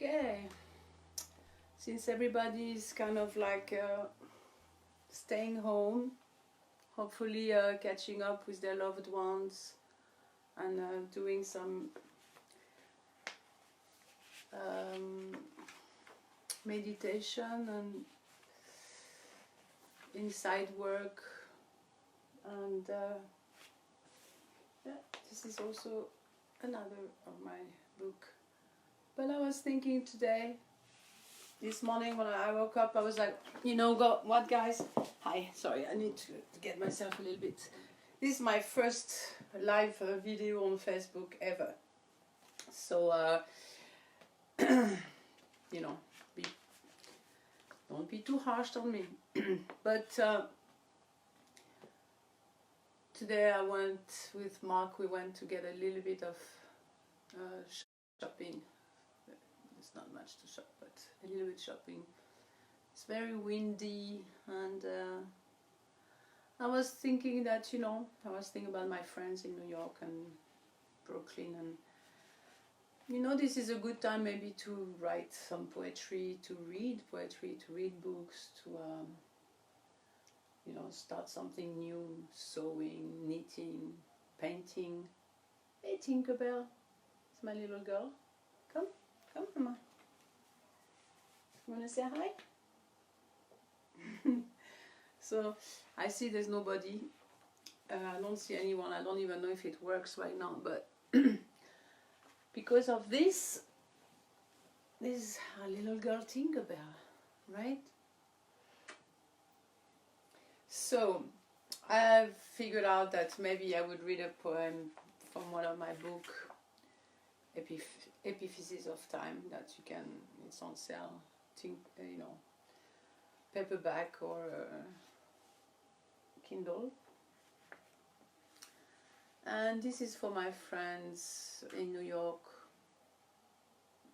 Okay, since everybody is kind of like staying home, hopefully catching up with their loved ones and doing some meditation and inside work, and yeah, this is also another of my book. But I was thinking today, this morning when I woke up, I was like, you know what, guys? Hi, sorry, I need to get myself a little bit. This is my first live video on Facebook ever. So, you know, don't be too harsh on me. But today I went with Mark, we went to get a little bit of shopping. It's not much to shop, but a little bit shopping. It's very windy, and I was thinking that, you know, I was thinking about my friends in New York and Brooklyn, and you know, this is a good time maybe to write some poetry, to read books, to you know, start something new, sewing, knitting, painting. Hey Tinkerbell, it's my little girl. Come, Mama. You wanna say hi? So I see there's nobody. I don't see anyone. I don't even know if it works right now, but because of this is a little girl Tinkerbell, right? So I've figured out that maybe I would read a poem from one of my books, Epiphysis of Time, that you can, it's on sale, you know, paperback or Kindle. And this is for my friends in New York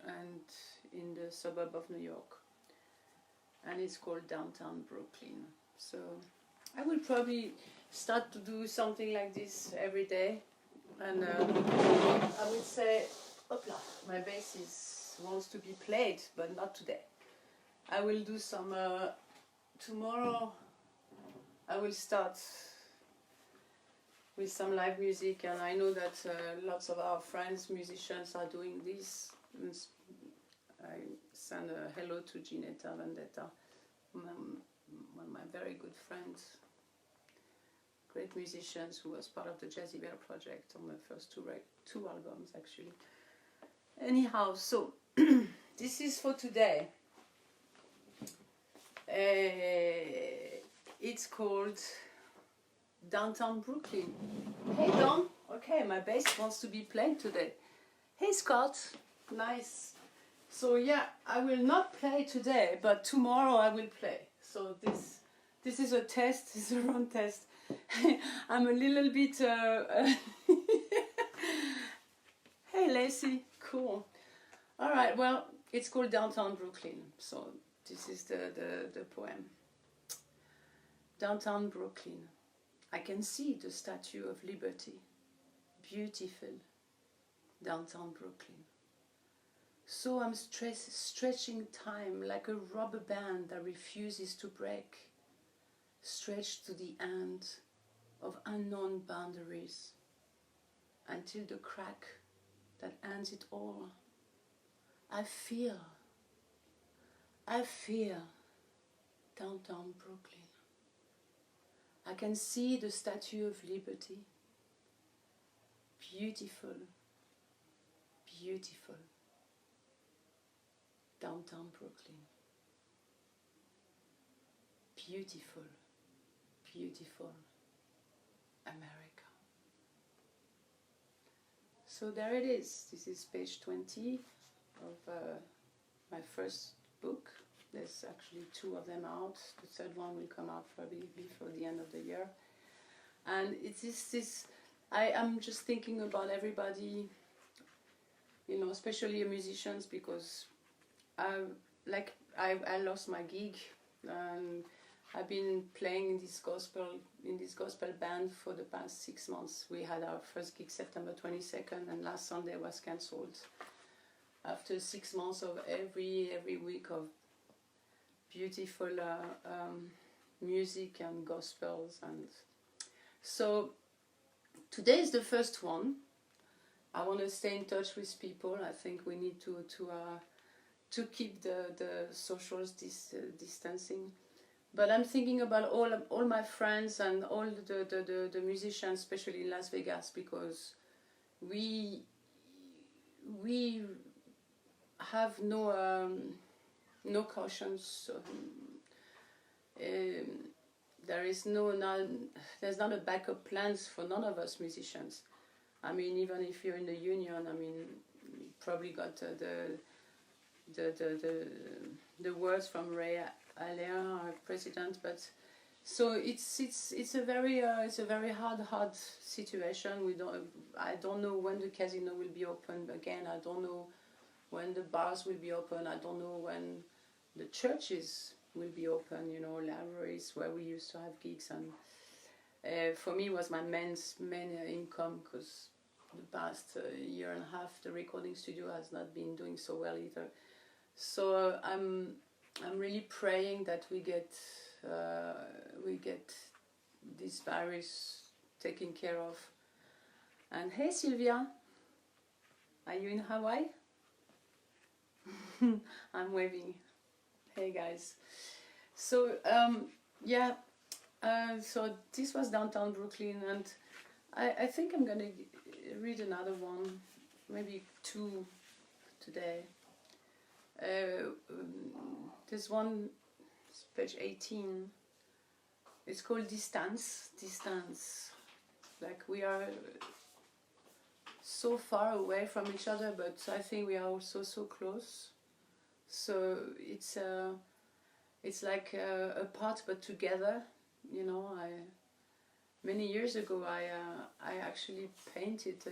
and in the suburb of New York, and it's called Downtown Brooklyn. So I will probably start to do something like this every day, and I would say, opla, my bass wants to be played, but not today. I will do some, tomorrow I will start with some live music, and I know that lots of our friends, musicians, are doing this. I send a hello to Ginetta Vendetta, one of my very good friends, great musicians, who was part of the Jazzy Bear project on the first two albums actually. Anyhow, so this is for today. It's called Downtown Brooklyn. Hey Don, okay, my bass wants to be played today. Hey Scott, nice. So yeah, I will not play today, but tomorrow I will play. So this is a test, it's a run test. I'm a little bit hey Lacey, cool. Alright, well, it's called Downtown Brooklyn, so this is the poem. Downtown Brooklyn, I can see the Statue of Liberty, beautiful, downtown Brooklyn. So I'm stretching time like a rubber band that refuses to break, stretched to the end of unknown boundaries, until the crack that ends it all. I feel downtown Brooklyn. I can see the Statue of Liberty, beautiful, beautiful, downtown Brooklyn, beautiful, beautiful America. So there it is. This is page 20 of my first book. There's actually 2 of them out. The third one will come out probably before the end of the year. And it is this, I am just thinking about everybody, you know, especially musicians, because I lost my gig. I've been playing in this gospel band for the past 6 months. We had our first gig September 22nd, and last Sunday was cancelled. after 6 months of every week of beautiful music and gospels. And so today is the first one. I want to stay in touch with people. I think we need to keep the social distancing. But I'm thinking about all my friends and all the musicians, especially in Las Vegas, because we have no cautions. There's not a backup plans for none of us musicians. I mean, even if you're in the union, I mean, you probably got the words from Ray Alain, our president. But so it's a very hard situation. I don't know when the casino will be open again. I don't know when the bars will be open. I don't know when the churches will be open. You know, libraries where we used to have gigs, and for me it was my main income, because the past year and a half the recording studio has not been doing so well either. So I'm really praying that we get this virus taken care of. And hey Sylvia, are you in Hawaii? I'm waving. Hey guys. So so this was downtown Brooklyn, and I think I'm gonna read another one, maybe 2 today. This one, page 18. It's called Distance. Like we are so far away from each other, but I think we are also so close. So it's like apart but together. You know, many years ago I actually painted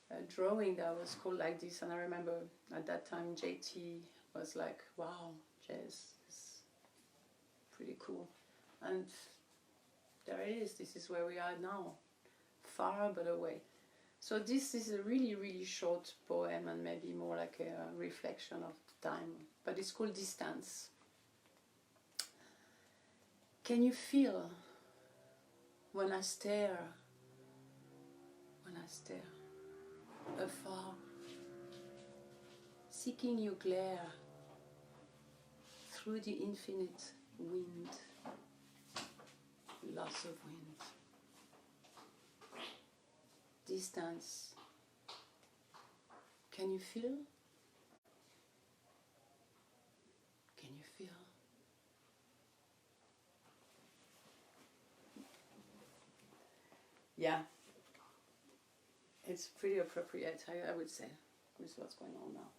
a drawing that was called like this, and I remember at that time JT was like, wow, Jess, it's pretty cool. And there it is. This is where we are now, far but away. So this is a really short poem, and maybe more like a reflection of time, but it's called Distance. Can you feel when I stare afar, seeking your glare through the infinite wind, loss of wind, distance? Can you feel? Can you feel? Yeah, it's pretty appropriate, I would say, with what's going on now.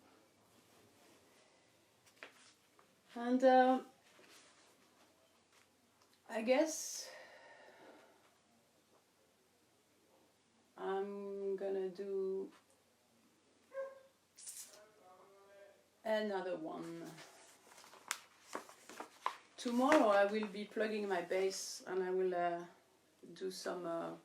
And I guess I'm gonna do another one. Tomorrow I will be plugging my bass, and I will do some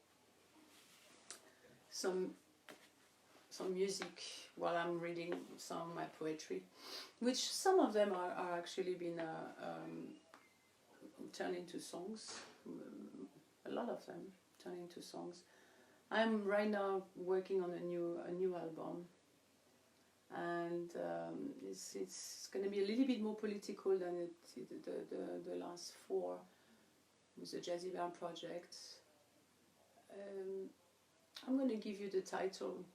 music while I'm reading some of my poetry, which some of them are actually been turned into songs. A lot of them turned into songs. I'm right now working on a new album, and it's going to be a little bit more political than the last 4 with the Jazzy Band project. I'm going to give you the title.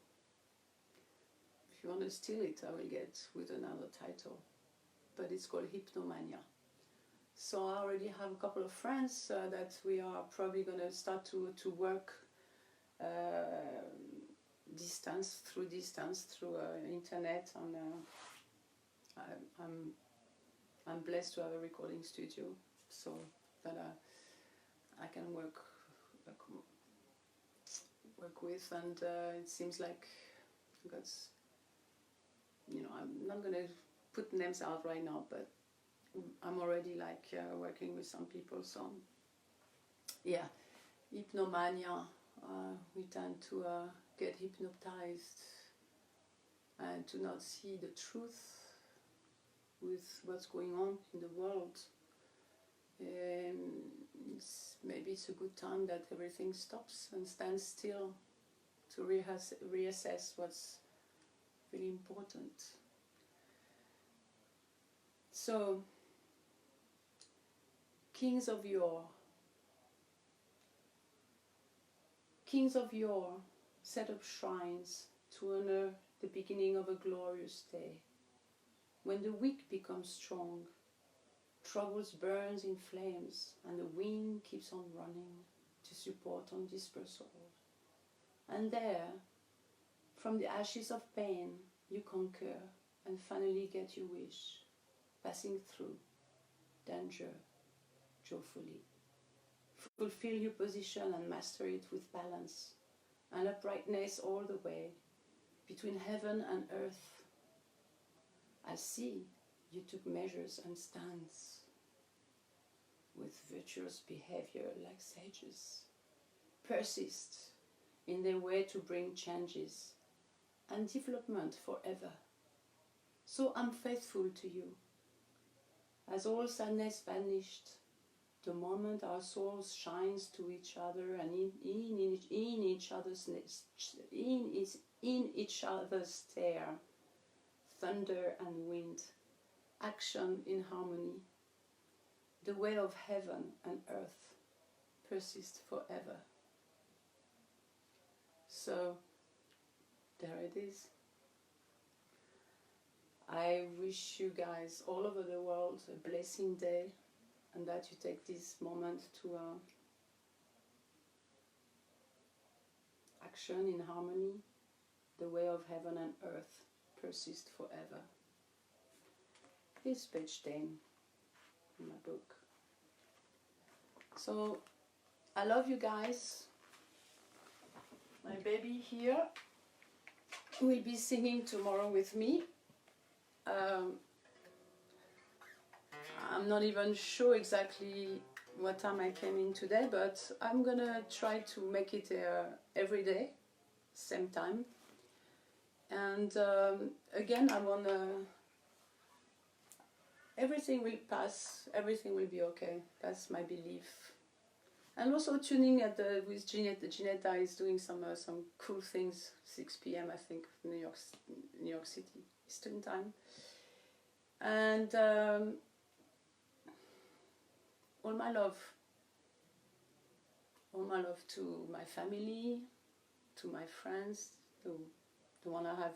If you want to steal it, I will get with another title, but it's called Hypnomania. So I already have a couple of friends that we are probably going to start to work distance through internet, and I'm blessed to have a recording studio, so that I can work with, and it seems like because, you know, I'm not gonna put names out right now, but I'm already like working with some people. So yeah, Hypnomania. We tend to get hypnotized and to not see the truth with what's going on in the world. Maybe it's a good time that everything stops and stands still to reassess what's really important. So, kings of yore set up shrines to honor the beginning of a glorious day. When the weak becomes strong, troubles burns in flames, and the wind keeps on running to support undispersed souls. And there, from the ashes of pain, you conquer and finally get your wish, passing through danger joyfully. Fulfill your position and master it with balance and uprightness all the way, between heaven and earth. I see you took measures and stands with virtuous behavior like sages. Persist in their way to bring changes and development forever. So I'm faithful to you. As all sadness vanished, the moment our souls shines to each other and in each other's stare, thunder and wind, action in harmony, the way of heaven and earth persists forever. So, there it is. I wish you guys all over the world a blessing day, and that you take this moment to action in harmony, the way of heaven and earth persist forever. Here's page 10 in my book. So, I love you guys. My baby here will be singing tomorrow with me. I'm not even sure exactly what time I came in today, but I'm gonna try to make it every day, same time. And again, I wanna, everything will pass, everything will be okay. That's my belief. And also tuning at with Ginetta is doing some cool things. 6 p.m. I think, New York City Eastern time. And all my love to my family, to my friends, the one I have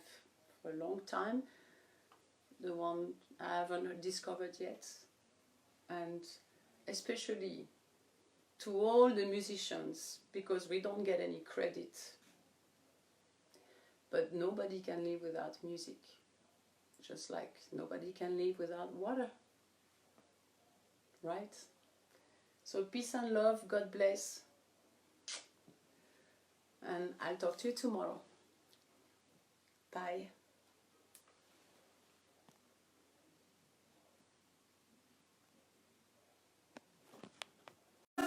for a long time, the one I haven't discovered yet, and especially to all the musicians, because we don't get any credit. But nobody can live without music, just like nobody can live without water, right? So peace and love, God bless, and I'll talk to you tomorrow. Bye.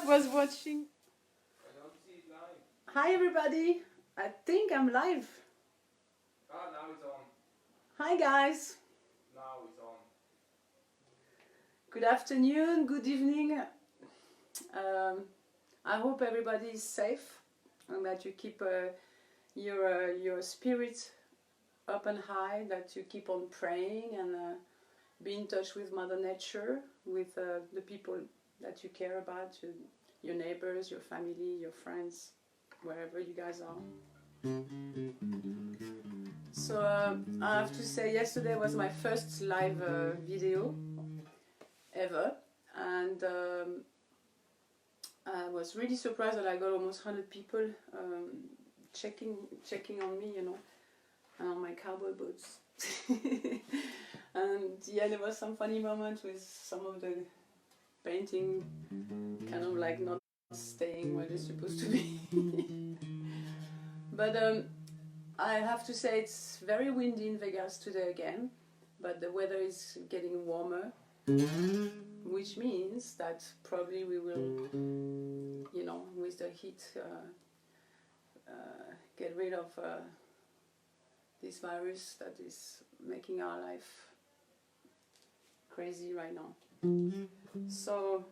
Was watching. I don't see it live. Hi everybody, I think I'm live. Ah, now it's on. Hi guys. Now it's on. Good afternoon, good evening. I hope everybody is safe and that you keep your spirit up and high, that you keep on praying and be in touch with Mother Nature, with the people that you care about, your neighbors, your family, your friends, wherever you guys are. So I have to say, yesterday was my first live video ever, and I was really surprised that I got almost 100 people checking on me, you know, and on my cowboy boots. And yeah, there was some funny moments with some of the painting kind of like not staying where they're supposed to be. But I have to say it's very windy in Vegas today again, but the weather is getting warmer, which means that probably we will, you know, with the heat, get rid of this virus that is making our life crazy right now. So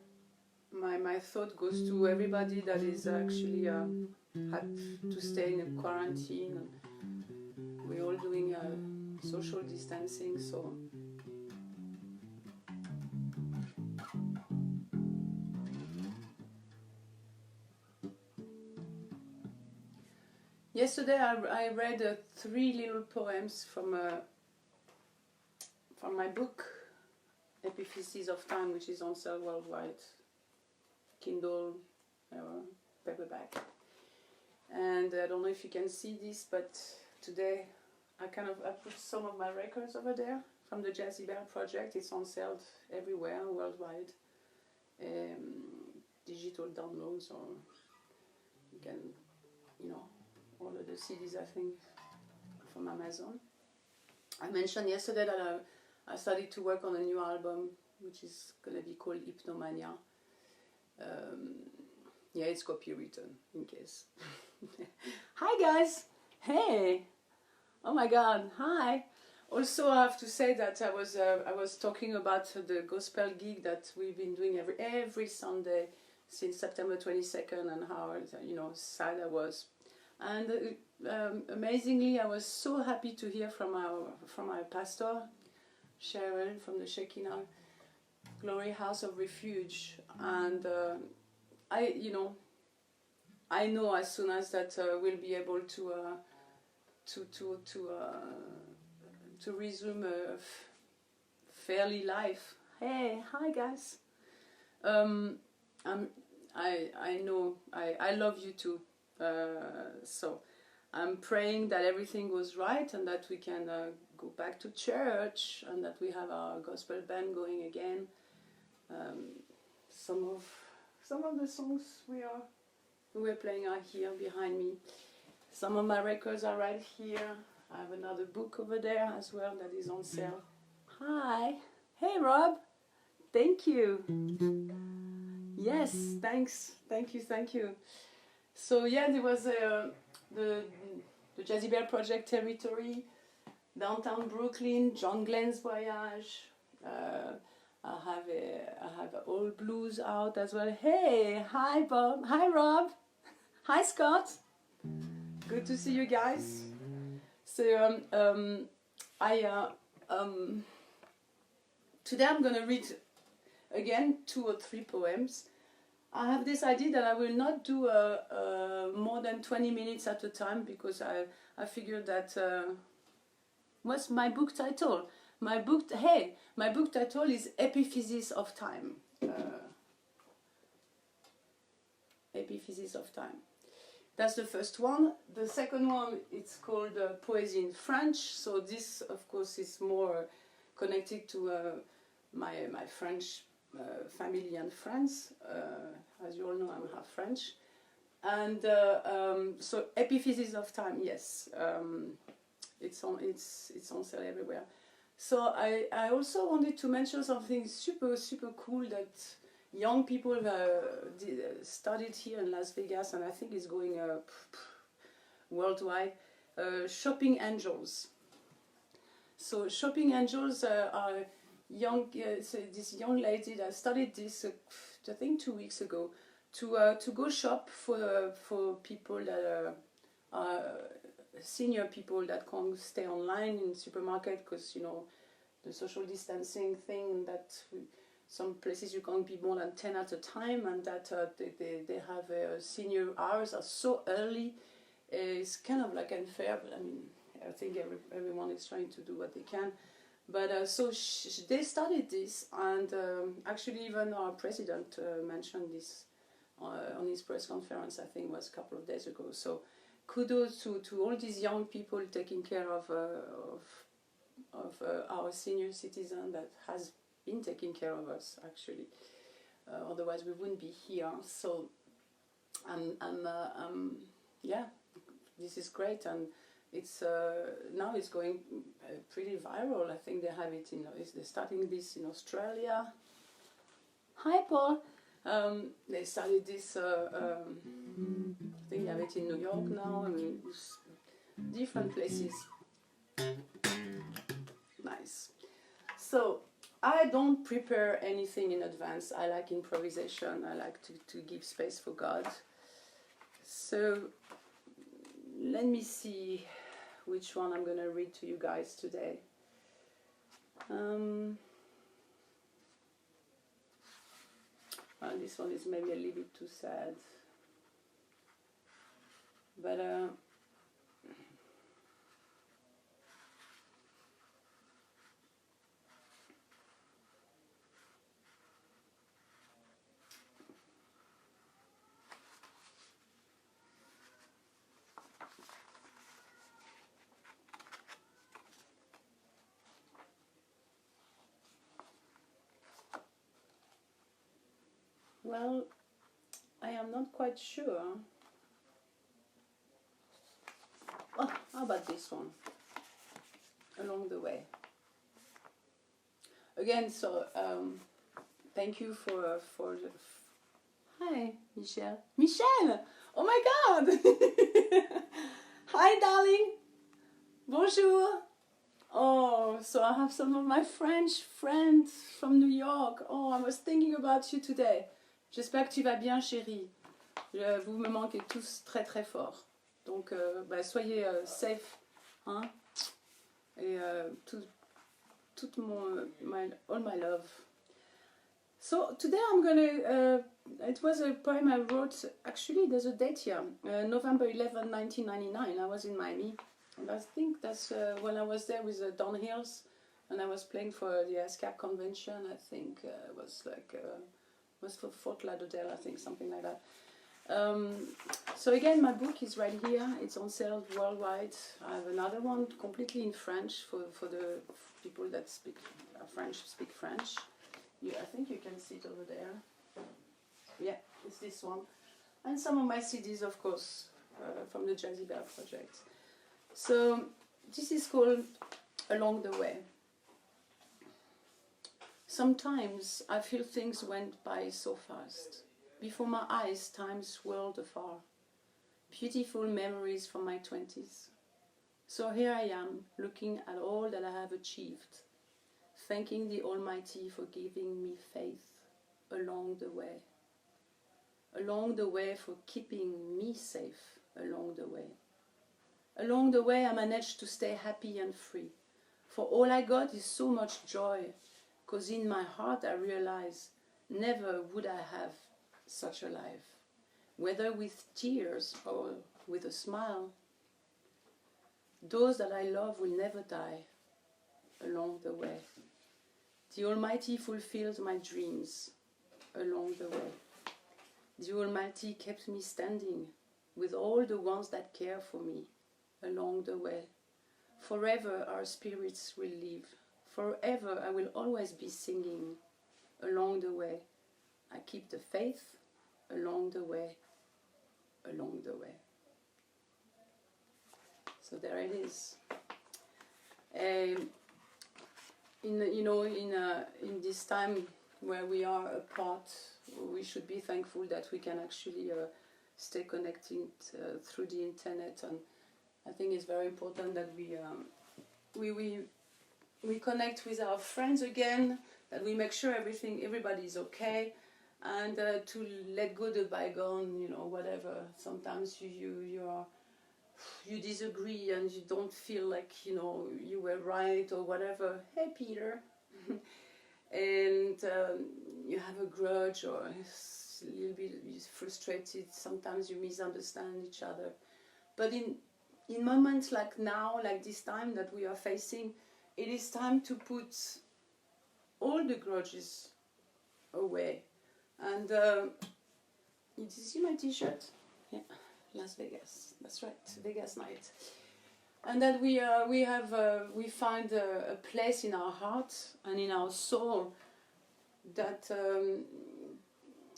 my thought goes to everybody that is actually had to stay in quarantine. We're all doing social distancing, so yesterday I read 3 little poems from my book Epiphysis of Time, which is on sale worldwide, Kindle, paperback. And I don't know if you can see this, but today I put some of my records over there from the J.Kipp project. It's on sale everywhere worldwide, digital downloads, or you can, order the CDs, I think, from Amazon. I mentioned yesterday that I started to work on a new album, which is going to be called Hypnomania. Yeah, it's copywritten, in case. Hi guys! Hey! Oh my god, hi! Also, I have to say that I was talking about the gospel gig that we've been doing every Sunday since September 22nd, and how sad I was. And amazingly, I was so happy to hear from our pastor, Cheryl, from the Shekinah Glory House of Refuge, and I know as soon as that we'll be able to resume a fairly life. Hey, hi guys. I know I love you too. So I'm praying that everything goes right and that we can go back to church and that we have our gospel band going again. Some of the songs we're playing are here behind me. Some of my records are right here. I have another book over there as well that is on sale. Hi. Hey Rob. Thank you. Yes, thanks. Thank you. So yeah, there was the J.Kipp project territory, downtown Brooklyn, John Glenn's Voyage. I have Old Blues out as well. Hey, hi Bob, hi Rob, hi Scott. Good to see you guys. So today I'm gonna read again 2 or 3 poems. I have this idea that I will not do more than 20 minutes at a time, because I figured that what's my book title? My book title is Epiphysis of Time. Epiphysis of Time. That's the first one. The second one, it's called Poesy in French. So this, of course, is more connected to my French family and friends. As you all know, I'm half French. And so Epiphysis of Time, yes. It's on sale everywhere. So I also wanted to mention something super cool that young people started here in Las Vegas, and I think it's going worldwide. Shopping angels. So shopping angels are young. This young lady that started this, I think 2 weeks ago, to go shop for people that are senior people that can't stay online in the supermarket because the social distancing thing, that some places you can't be more than 10 at a time, and that they have senior hours are so early. It's kind of like unfair, but I mean, I think everyone is trying to do what they can. But so they started this, and actually even our president mentioned this on his press conference, I think it was a couple of days ago. So kudos to all these young people taking care of our senior citizen that has been taking care of us, actually. Otherwise we wouldn't be here. So yeah, this is great, and it's now it's going pretty viral. I think they have it they're starting this in Australia. Hi Paul. They started this. I think they have it in New York now. I mean, different places. Nice. So I don't prepare anything in advance. I like improvisation. I like to give space for God. So let me see which one I'm going to read to you guys today. Well, this one is maybe a little bit too sad. But well, I am not quite sure. Oh, how about this one? Along the way. Again, so thank you for the. Hi, Michelle. Michelle! Oh my God! Hi, darling. Bonjour. Oh, so I have some of my French friends from New York. Oh, I was thinking about you today. J'espère que tu vas bien, chérie. Vous me manquez tous très très fort. Donc, soyez safe, hein. Et all my love. So today I'm gonna. It was a poem I wrote. Actually, there's a date here. November 11, 1999. I was in Miami, and I think that's when I was there with Don Hills, and I was playing for the ASCAP convention. I think it was like was for Fort Lauderdale. I think something like that. So again, my book is right here. It's on sale worldwide. I have another one completely in French for the people that speak French. I think you can see it over there. Yeah, it's this one. And some of my CDs, of course, from the Jazzy Bear project. So this is called Along the Way. Sometimes I feel things went by so fast. Before my eyes, time swirled afar. Beautiful memories from my 20s. So here I am, looking at all that I have achieved, thanking the Almighty for giving me faith along the way. Along the way for keeping me safe along the way. Along the way I managed to stay happy and free. For all I got is so much joy, 'cause in my heart I realize never would I have such a life, whether with tears or with a smile. Those that I love will never die along the way. The Almighty fulfilled my dreams along the way. The Almighty kept me standing with all the ones that care for me along the way. Forever our spirits will live. Forever I will always be singing along the way. I keep the faith along the way, along the way. So there it is. In this time where we are apart, we should be thankful that we can actually stay connected through the internet, and I think it's very important that we connect with our friends again, that we make sure everybody is okay, and to let go the bygone, whatever. Sometimes you disagree and you don't feel like you were right or whatever. Hey, Peter. And you have a grudge or a little bit frustrated. Sometimes you misunderstand each other. But in moments like now, like this time that we are facing, it is time to put all the grudges away. And did you see my t-shirt? Yeah, Las Vegas. That's right, Vegas night. And that we find a place in our heart and in our soul that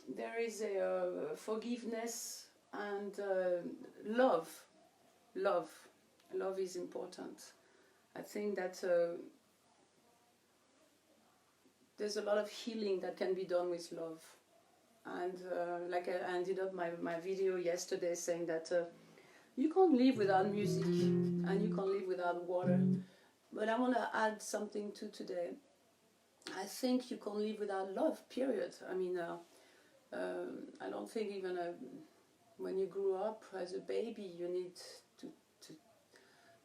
there is a forgiveness and love. Love is important. I think that there's a lot of healing that can be done with love. And like I ended up my video yesterday saying that You can't live without music, and you can't live without water. But I want to add something to today. I think you can't live without love, period. I mean, I don't think even when you grew up as a baby, you need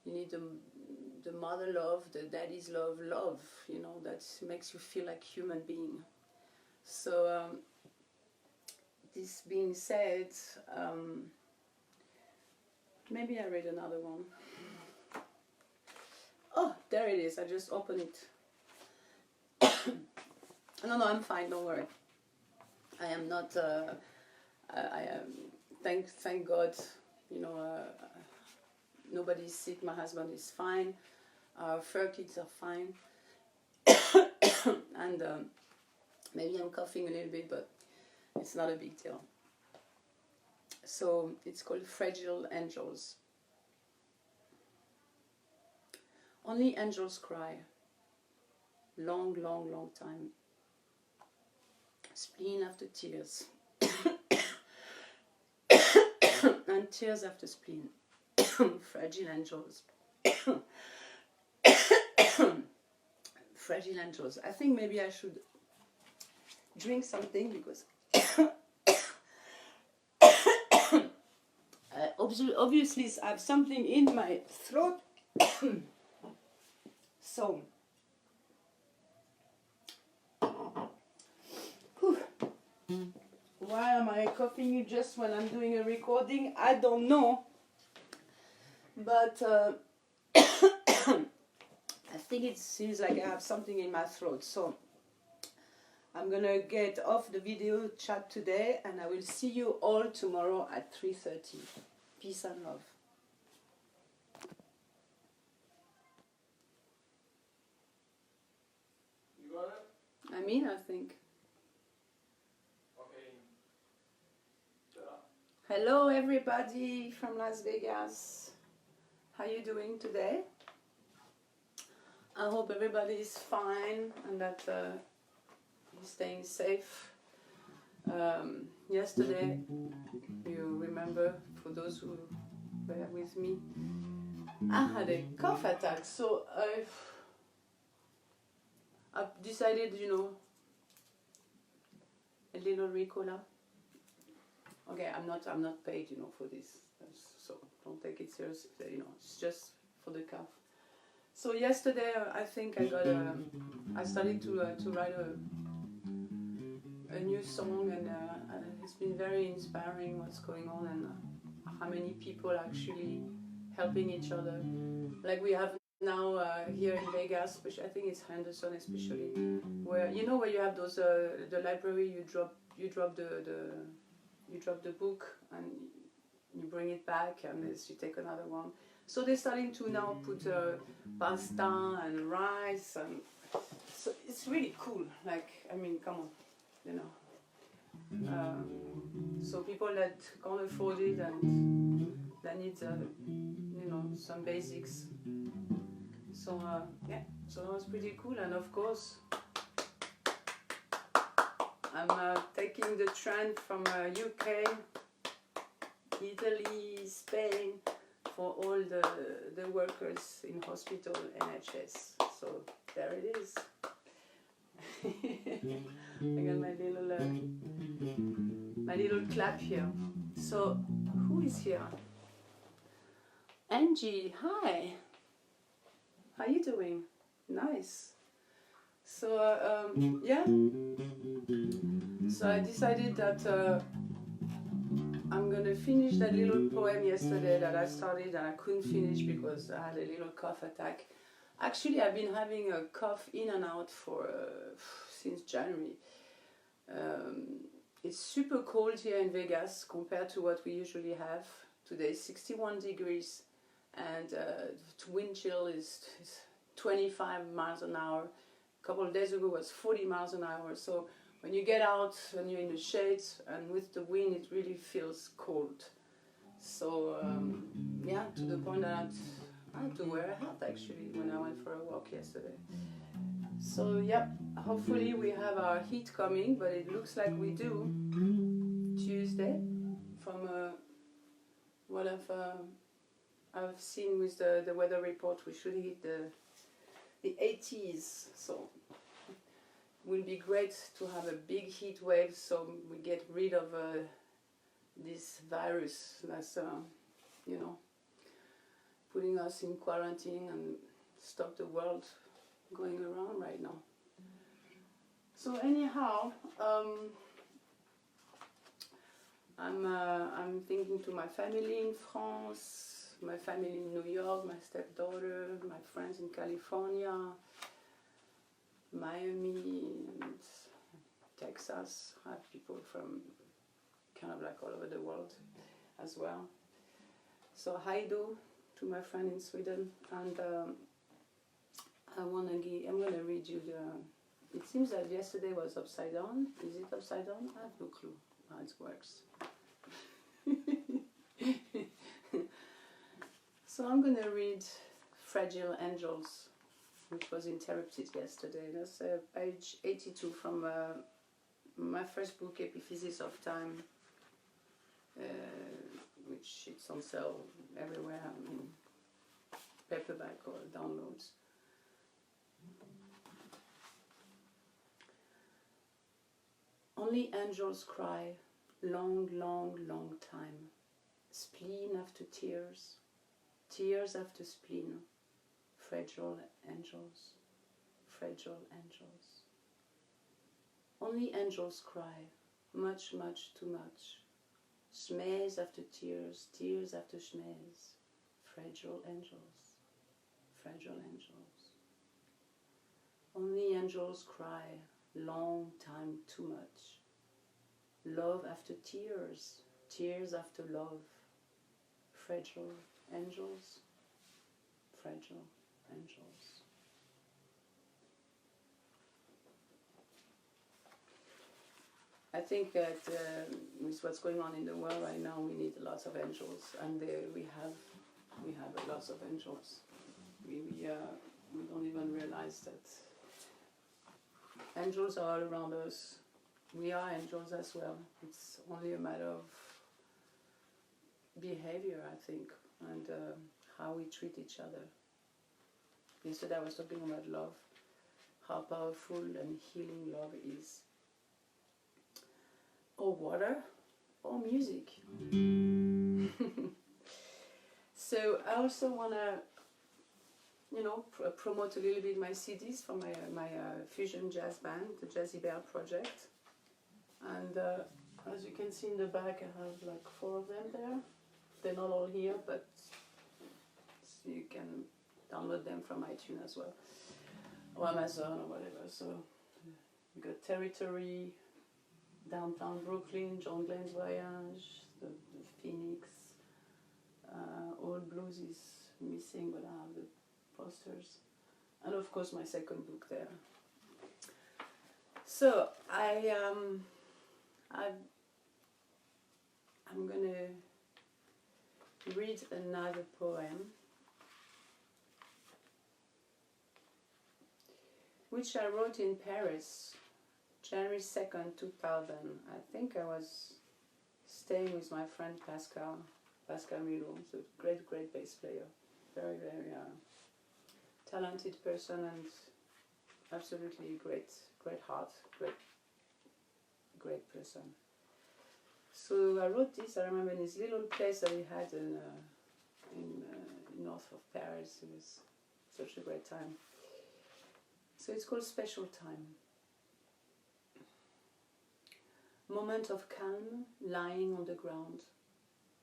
you need the mother love, the daddy's love, you know, that makes you feel like human being. So this being said, maybe I read another one. Oh, there it is. I just opened it. No, I'm fine. Don't worry. I am not. I am. Thank God. You know, nobody's sick. My husband is fine. Our 4 kids are fine. And maybe I'm coughing a little bit, but it's not a big deal. So it's called Fragile Angels. Only angels cry. Long, long, long time. Spleen after tears. And tears after spleen. Fragile angels. Fragile angels. I think maybe I should drink something because obviously I have something in my throat. So why am I coughing just when I'm doing a recording? I don't know. But I think it seems like I have something in my throat. So I'm gonna get off the video chat today, and I will see you all tomorrow at 3:30. Peace and love. You got it? I think. Okay. Ta-da. Hello everybody from Las Vegas. How you doing today? I hope everybody is fine and that you're staying safe. Yesterday, you remember, for those who were with me, I had a cough attack, so I've decided, you know, a little Ricola. Okay, I'm not paid, you know, for this, so don't take it seriously, you know, it's just for the cough. So yesterday, I think I started to write a new song, and it's been very inspiring what's going on and how many people are actually helping each other. Like we have now here in Vegas, I think it's Henderson especially, where you know where you have those the library, you drop the book and you bring it back and you take another one. So they're starting to now put pasta and rice, and so it's really cool. Like, I mean, come on, you know. So people that can't afford it and that need, you know, some basics. So yeah, so that was pretty cool. And of course, I'm taking the trend from UK, Italy, Spain, for all the workers in hospital, NHS. So there it is. I got my little clap here. So who is here? Angie, hi. How you doing? Nice. So yeah. So I decided that I'm gonna finish that little poem yesterday that I started and I couldn't finish because I had a little cough attack. Actually, I've been having a cough in and out for since January. It's super cold here in Vegas compared to what we usually have. Today is 61 degrees and wind chill is 25 miles an hour. A couple of days ago it was 40 miles an hour. So when you get out and you're in the shade and with the wind, it really feels cold. So yeah, to the point that I had to wear a hat actually when I went for a walk yesterday. So yep, hopefully we have our heat coming, but it looks like we do Tuesday from what I've seen with the weather report, we should hit the 80s, so it will be great to have a big heat wave so we get rid of this virus that's putting us in quarantine and stop the world going around right now. So anyhow, I'm thinking to my family in France, my family in New York, my stepdaughter, my friends in California, Miami, and Texas. I have people from kind of like all over the world as well. So Haido to my friend in Sweden, and I'm gonna read you the. It seems that yesterday was upside down. Is it upside down? I have no clue how it works. So I'm gonna read Fragile Angels, which was interrupted yesterday. That's page 82 from my first book, Epiphysis of Time, which it's on sale everywhere, in paperback or downloads. Only angels cry, long, long, long time. Spleen after tears, tears after spleen. Fragile angels, fragile angels. Only angels cry, much, much, too much. Schmaze after tears, tears after schmaze. Fragile angels, fragile angels. Only angels cry, long time too much. Love after tears, tears after love. Fragile angels, fragile angels. I think that with what's going on in the world right now, we need lots of angels, and we have lots of angels. We don't even realize that angels are all around us. We are angels as well. It's only a matter of behavior, I think, and how we treat each other. Yesterday I was talking about love, how powerful and healing love is. Or water, or music. So I also want to, promote a little bit my CDs from my fusion jazz band, the Jazzy Bear project. And as you can see in the back, I have like 4 of them there. They're not all here, but you can download them from iTunes as well, or Amazon or whatever. So we got Territory, Downtown Brooklyn, John Glenn's Voyage, the Phoenix. Old Blues is missing, but I have the posters. And of course my second book there. So I'm gonna read another poem which I wrote in Paris, January 2nd, 2000. I think I was staying with my friend Pascal Milo, so great bass player, very talented person, and absolutely great heart, great person. So I wrote this. I remember in this little place that we had in north of Paris. It was such a great time. So it's called Special Time. Moment of calm, lying on the ground,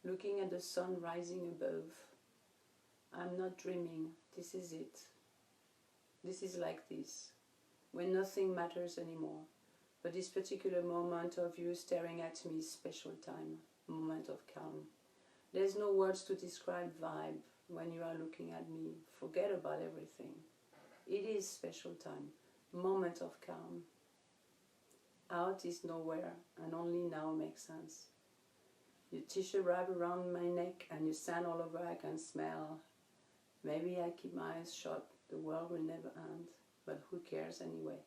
looking at the sun rising above. I'm not dreaming. This is it. This is like this, when nothing matters anymore. But this particular moment of you staring at me is special time, moment of calm. There's no words to describe vibe when you are looking at me. Forget about everything. It is special time, moment of calm. Out is nowhere, and only now makes sense. Your tissue wrap around my neck and you sand all over I can smell. Maybe I keep my eyes shut, the world will never end, but who cares anyway?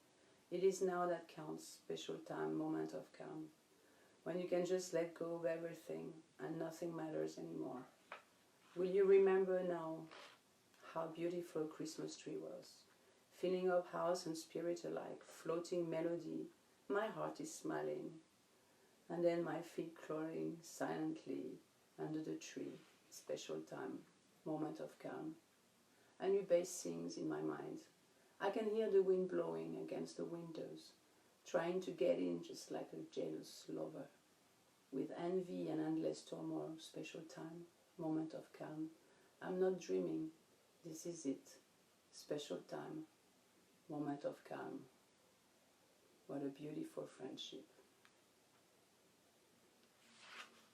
It is now that counts, special time, moment of calm. When you can just let go of everything and nothing matters anymore. Will you remember now how beautiful a Christmas tree was? Filling up house and spirit alike, floating melody, my heart is smiling. And then my feet clawing silently under the tree, special time, moment of calm. A new bass sings in my mind. I can hear the wind blowing against the windows, trying to get in just like a jealous lover. With envy and endless turmoil, special time, moment of calm. I'm not dreaming, this is it. Special time, moment of calm. What a beautiful friendship.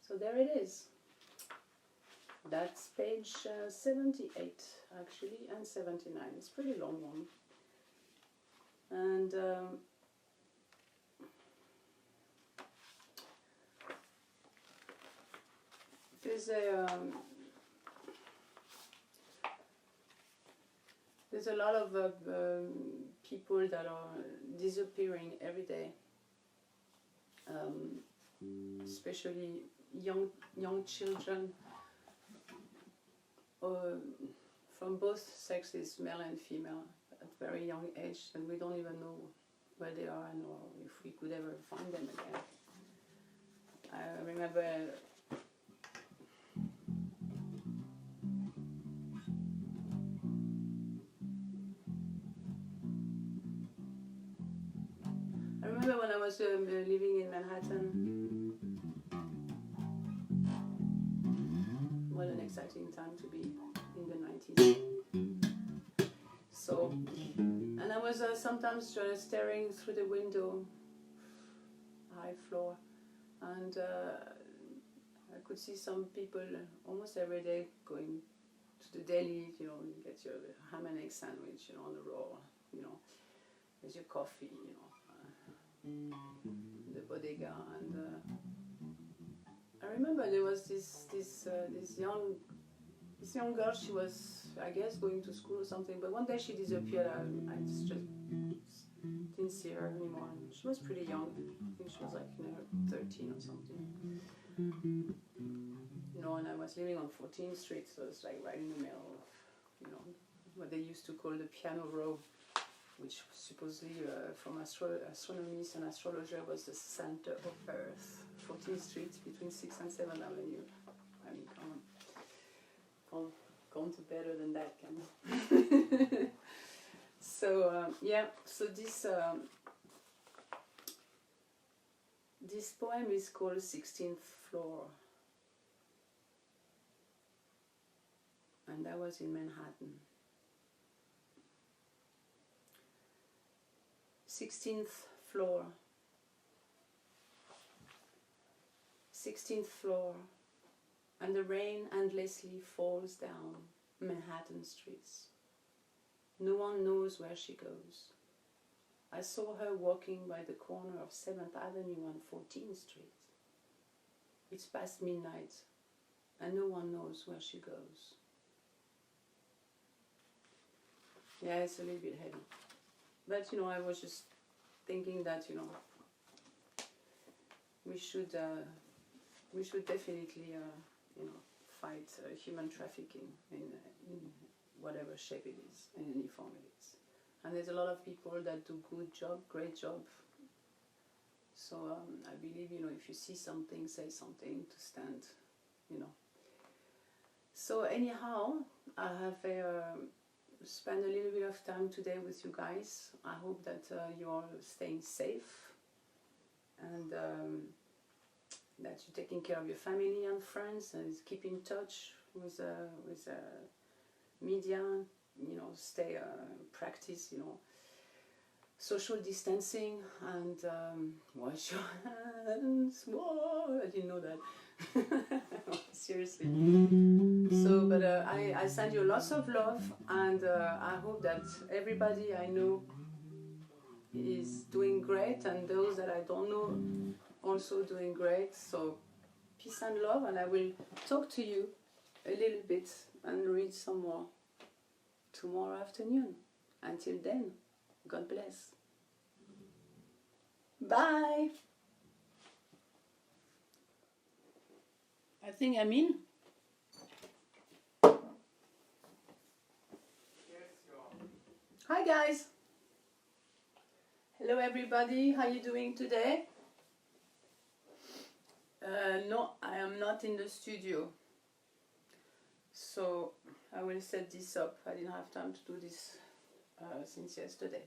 So there it is. That's page 78 actually, and 79. It's a pretty long one. And there's a lot of people that are disappearing every day, especially young children from both sexes, male and female, at very young age, and we don't even know where they are and or if we could ever find them again. I remember when I was living in Manhattan. What an exciting time to be in the 90s. So, and I was sometimes staring through the window, high floor, and I could see some people almost every day going to the deli, you know, you get your ham and egg sandwich, you know, on the roll, you know, there's your coffee, you know, the bodega, and I remember there was this young girl. She was, I guess, going to school or something, but one day she disappeared. I just didn't see her anymore. She was pretty young. I think she was like in her 13 or something. You know, and I was living on 14th Street, so it's like right in the middle of, you know, what they used to call the piano row, which supposedly from astronomists and astrologer was the center of Earth. 14th Street between 6th and 7th Avenue. I mean, come on. Can't do better than that, can you? So, yeah, so this poem is called 16th Floor. And that was in Manhattan. 16th floor. 16th floor. And the rain endlessly falls down Manhattan streets. No one knows where she goes. I saw her walking by the corner of 7th Avenue and 14th Street. It's past midnight, and no one knows where she goes. Yeah, it's a little bit heavy. But, you know, I was just thinking that, you know, we should definitely, you know, fight human trafficking in whatever shape it is, in any form it is. And there's a lot of people that do good job, great job. So I believe, you know, if you see something, say something to stand, you know. So anyhow, I have spent a little bit of time today with you guys. I hope that you are staying safe and that you're taking care of your family and friends and keep in touch with media, you know, stay, practice, you know, social distancing and wash your hands. Whoa, I didn't know that. Seriously. So, but I send you lots of love, and I hope that everybody I know is doing great, and those that I don't know also doing great. So peace and love, and I will talk to you a little bit and read some more tomorrow afternoon. Until then, God bless. Bye. I think I'm in. guys. Hello everybody, how you doing today? No, I am not in the studio. So I will set this up. I didn't have time to do this since yesterday.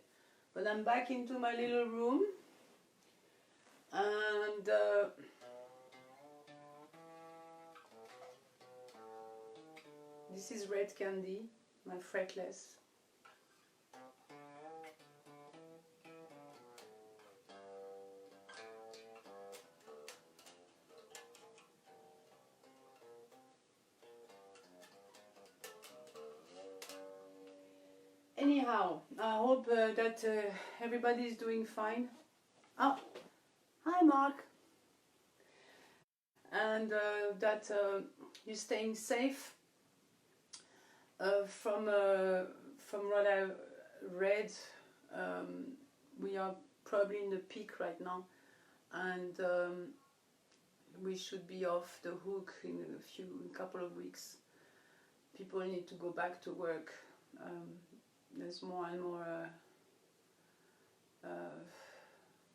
But I'm back into my little room. And this is Red Candy, my fretless. Anyhow, I hope that everybody is doing fine. Oh, hi Mark. And that you're staying safe. From what I read, we are probably in the peak right now, and we should be off the hook in a couple of weeks. People need to go back to work. There's more and more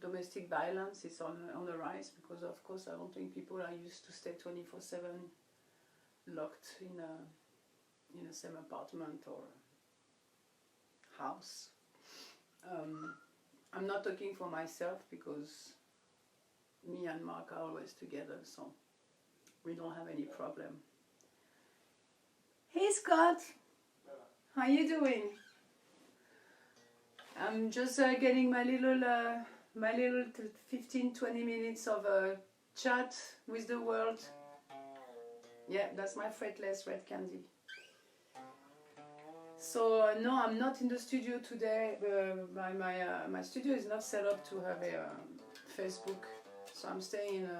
domestic violence is on the rise because, of course, I don't think people are used to stay 24/7 locked in a same apartment or house. I'm not talking for myself because me and Mark are always together, so we don't have any problem. Hey Scott, how you doing? I'm just getting my little 15-20 minutes of chat with the world. Yeah, that's my fretless Red Candy. So no, I'm not in the studio today. My studio is not set up to have a Facebook, so I'm staying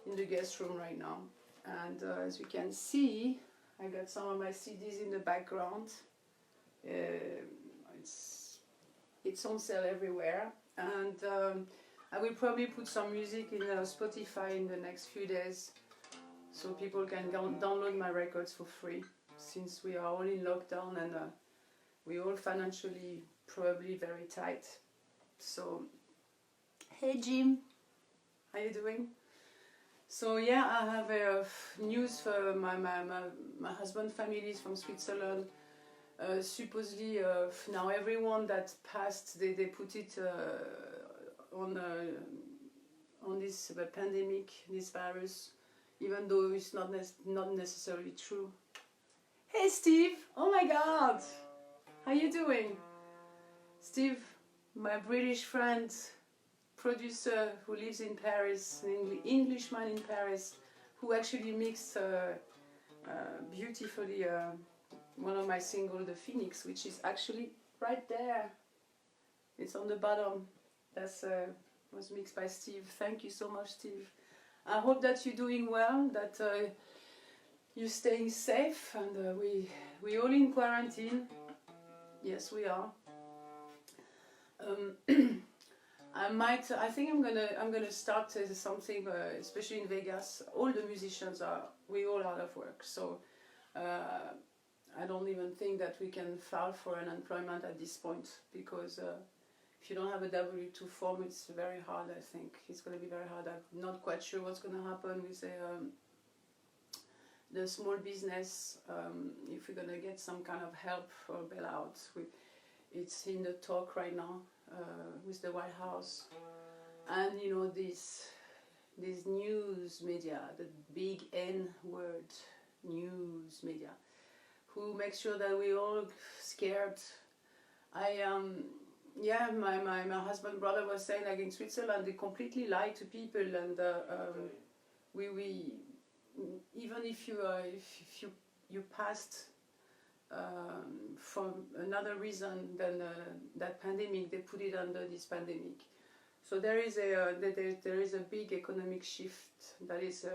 in the guest room right now. And as you can see, I got some of my CDs in the background. It's on sale everywhere, and I will probably put some music in Spotify in the next few days, so people can download my records for free. Since we are all in lockdown and we're all financially probably very tight. So, hey Jim, how you doing? So yeah, I have news for my husband's family is from Switzerland. Supposedly now everyone that passed, they put it on this pandemic, this virus, even though it's not necessarily true. Hey Steve, oh my god, how you doing? Steve, my British friend, producer who lives in Paris, an Englishman in Paris, who actually mixed beautifully one of my singles, The Phoenix, which is actually right there. It's on the bottom. That was mixed by Steve. Thank you so much, Steve. I hope that you're doing well, that you're staying safe, and we all in quarantine. Yes, we are. I think I'm gonna start something, especially in Vegas. All the musicians we all out of work, so I don't even think that we can file for unemployment at this point, because if you don't have a W-2 form, it's very hard. I think it's going to be very hard. I'm not quite sure what's going to happen with the small business, if we're going to get some kind of help or bailout. It's in the talk right now with the White House, and you know these news media, the big N word, news media, who make sure that we're all scared. My husband brother was saying, like in Switzerland, they completely lie to people, and we even if you passed from another reason than that pandemic, they put it under this pandemic. So there is a big economic shift that is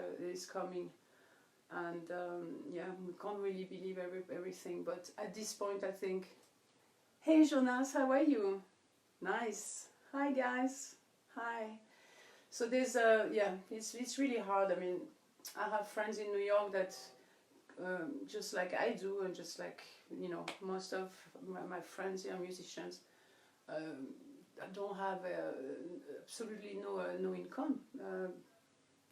coming, and we can't really believe everything. But at this point, I think, hey Jonas, how are you? Nice. Hi guys. Hi. So there's it's really hard. I mean, I have friends in New York that just like I do, and just like most of my friends here, musicians, don't have absolutely no income.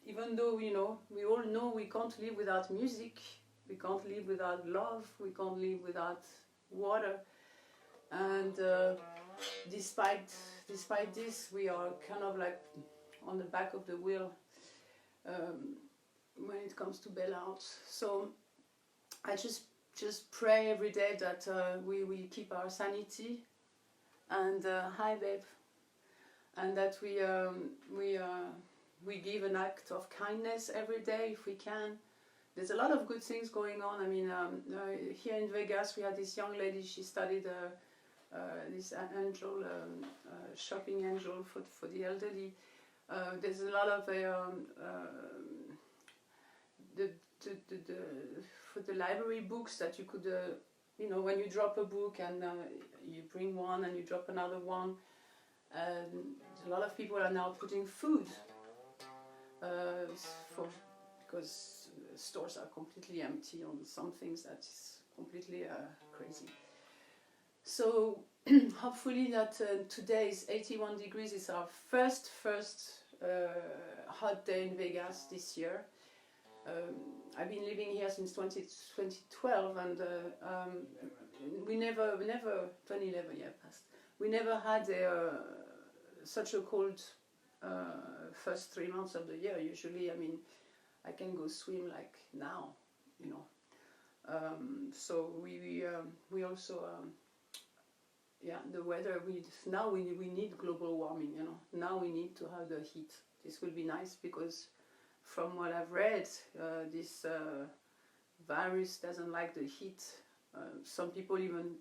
Even though we all know we can't live without music, we can't live without love, we can't live without water, and despite this, we are kind of like on the back of the wheel when it comes to bailout. So I just pray every day that we keep our sanity, and hi babe, and that we give an act of kindness every day if we can. There's a lot of good things going on. I mean, here in Vegas we had this young lady. She studied this angel, shopping angel for the elderly. There's a lot of for the library books that you could, when you drop a book and you bring one and you drop another one. A lot of people are now putting food because stores are completely empty on some things. That is completely crazy. So hopefully that today is 81 degrees. It's our first hot day in Vegas this year. I've been living here since 2012, and we never 2011 passed. We never had such a cold first 3 months of the year. Usually, I mean, I can go swim like now, so we also the weather. We need global warming. Now we need to have the heat. This will be nice because, from what I've read, this virus doesn't like the heat. Some people even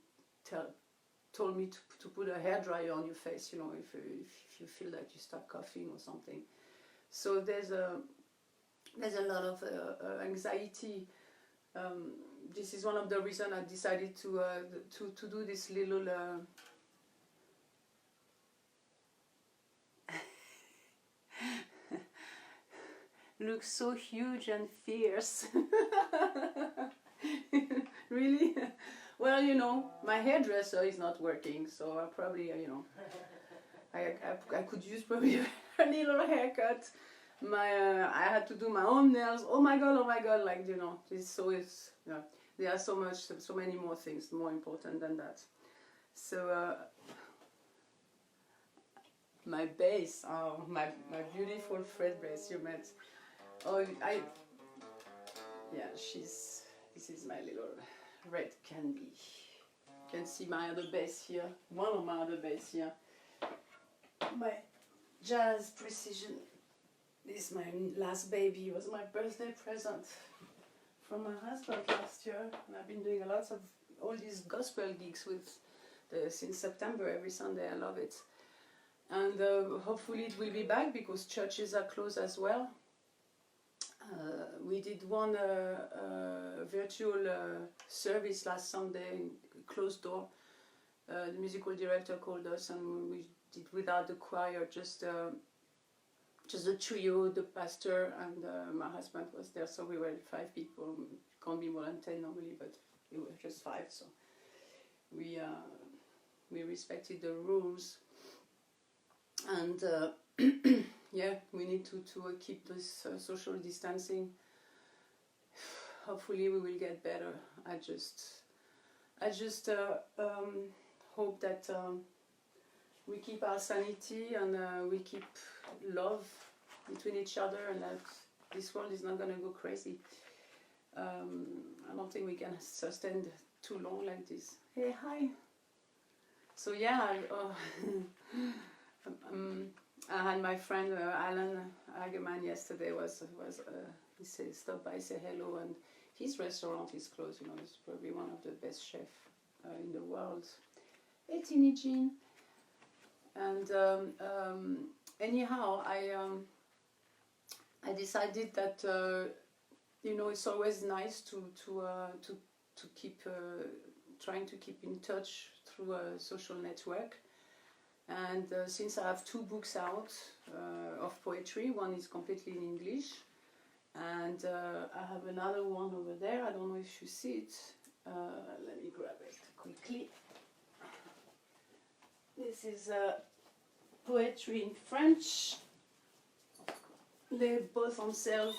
told me to put a hairdryer on your face, if you feel that you start coughing or something. So there's a lot of anxiety. This is one of the reasons I decided to do this little looks so huge and fierce. Really? Well, my hairdresser is not working, so I probably, I could use probably a little haircut. I had to do my own nails. Oh my god, like, there are so many more things more important than that. So my bass, my beautiful fret bass you met. This is my little red candy. You can see my other bass here, one of my other bass here. My Jazz Precision. This is my last baby. It was my birthday present from my husband last year, and I've been doing a lot of all these gospel gigs since September, every Sunday. I love it, and hopefully it will be back because churches are closed as well. We did one virtual service last Sunday, closed door. The musical director called us, and we did without the choir, just the trio, the pastor, and my husband was there. So we were 5 people. Can't be more than 10 normally, but we were just 5. So we respected the rules, and we need to keep this social distancing. Hopefully we will get better. I just hope that we keep our sanity, and we keep love between each other, and that this world is not going to go crazy. I don't think we can sustain too long like this. Hey, hi. So I had my friend Alan Hageman yesterday. He said stop by, say hello, and his restaurant is closed. He's probably one of the best chefs in the world. Hey, Tini Jean. And anyhow, I decided that it's always nice to keep trying to keep in touch through a social network. And since I have 2 books out of poetry, one is completely in English, And I have another one over there. I don't know if you see it. Let me grab it quickly. This is poetry in French. They're both on sale.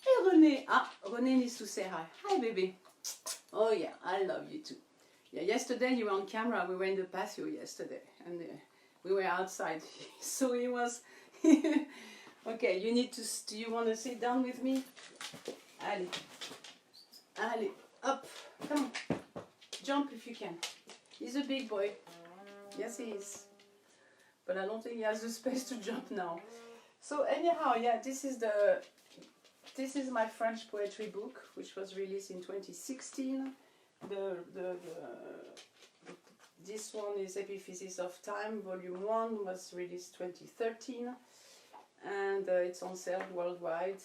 Hey René. Ah, René needs to say hi. Hi baby. Oh yeah, I love you too. Yeah, yesterday you were on camera. We were in the patio yesterday. And we were outside. So he was... Okay, you need to... Do you want to sit down with me? Allez. Allez. Up. Come on. Jump if you can. He's a big boy. Yes, he is. But I don't think he has the space to jump now. So anyhow, yeah, this is my French poetry book, which was released in 2016. This one is Epiphysis of Time, Volume 1, was released 2013. And it's on sale worldwide.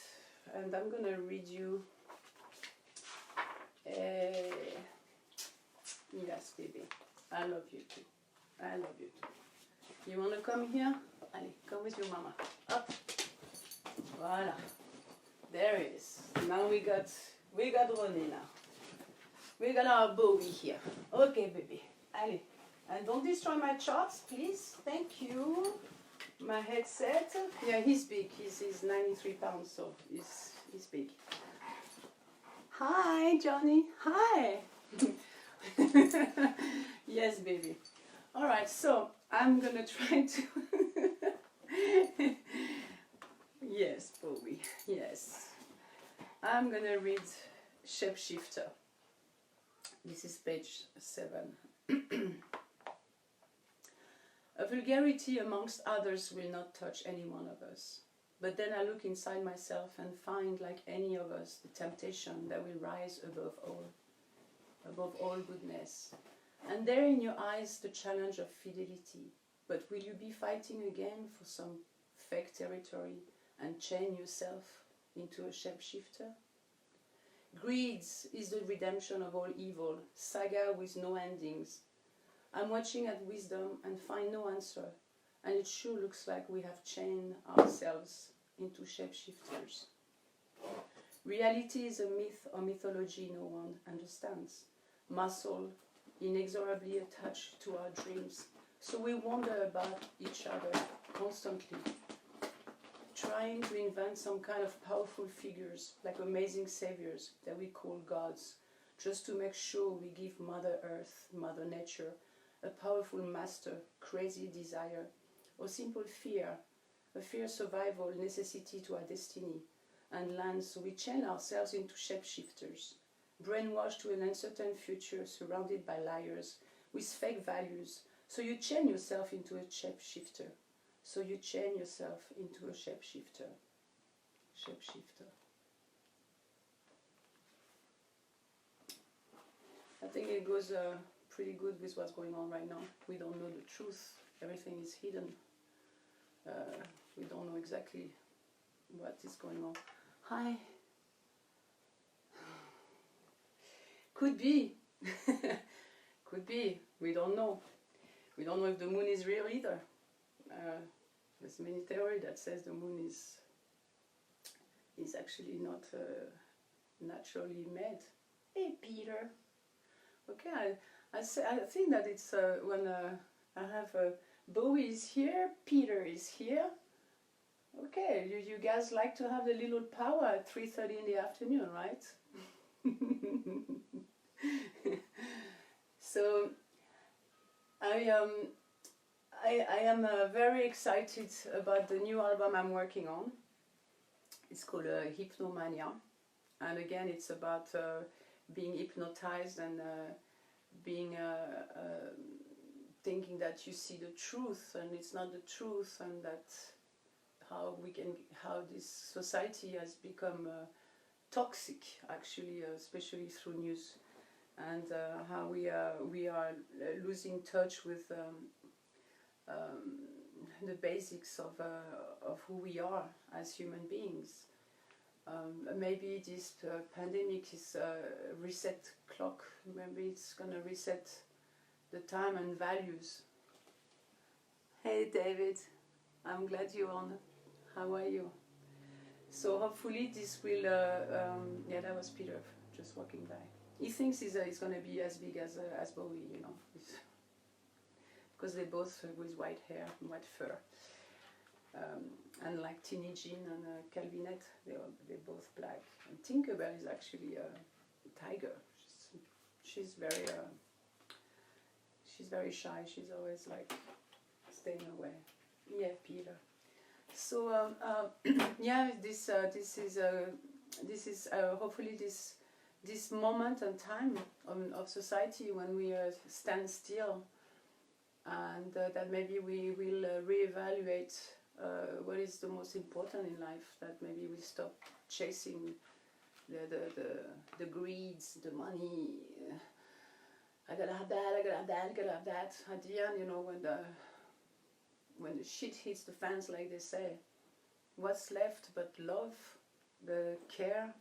And I'm going to read you... Yes, baby. I love you too. I love you too. You want to come here? Allez, come with your mama. Up. Voila. There it is. Now we got René now. We got our Bowie here. Okay, baby. Allez. And don't destroy my charts, please. Thank you. My headset. Yeah, he's big. He's 93 pounds, so he's big. Hi, Johnny. Hi. Yes, baby. All right, so I'm gonna try to... Yes, Bowie. Yes. I'm gonna read Shapeshifter. This is page 7. A vulgarity amongst others will not touch any one of us. But then I look inside myself and find, like any of us, the temptation that will rise above all goodness. And there in your eyes the challenge of fidelity. But will you be fighting again for some fake territory and chain yourself into a shapeshifter? Greed is the redemption of all evil, saga with no endings. I'm watching at wisdom and find no answer, and it sure looks like we have chained ourselves into shapeshifters. Reality is a myth or mythology no one understands. Muscle, inexorably attached to our dreams, so we wonder about each other constantly, trying to invent some kind of powerful figures, like amazing saviors that we call gods, just to make sure we give Mother Earth, Mother Nature, a powerful master, crazy desire, or simple fear, a fear survival necessity to our destiny, and land, so we chain ourselves into shapeshifters, brainwashed to an uncertain future surrounded by liars, with fake values, so you chain yourself into a shapeshifter. So you chain yourself into a shapeshifter. Shapeshifter. I think it goes pretty good with what's going on right now. We don't know the truth. Everything is hidden. We don't know exactly what is going on. Hi. Could be. Could be. We don't know. We don't know if the moon is real either. There's many theory that says the moon is actually not naturally made. Hey, Peter. Okay, I think that it's when I have Bowie is here, Peter is here. Okay, you guys like to have the little power at 3:30 in the afternoon, right? So I am very excited about the new album I'm working on. It's called Hypnomania, and again it's about being hypnotized and being thinking that you see the truth and it's not the truth, and that how this society has become toxic, actually, especially through news, and how we are losing touch with the basics of who we are as human beings. Maybe this pandemic is a reset clock. Maybe it's gonna reset the time and values. Hey David, I'm glad you're on. How are you? So hopefully this will, yeah, that was Peter just walking by. He thinks he's going to be as big as Bowie, you know, because they both with white hair and white fur. And like Tiny Jean and Calvinette, they're both black. And Tinkerbell is actually a tiger. She's very shy. She's always like staying away. Yeah, Peter. So yeah, this is hopefully this moment and time of society when we stand still, and that maybe we will reevaluate what is the most important in life. That maybe we stop chasing the greeds, the money. I gotta have that. I gotta have that. I gotta have that. At the end, you know, when the shit hits the fans, like they say, what's left but love, the care,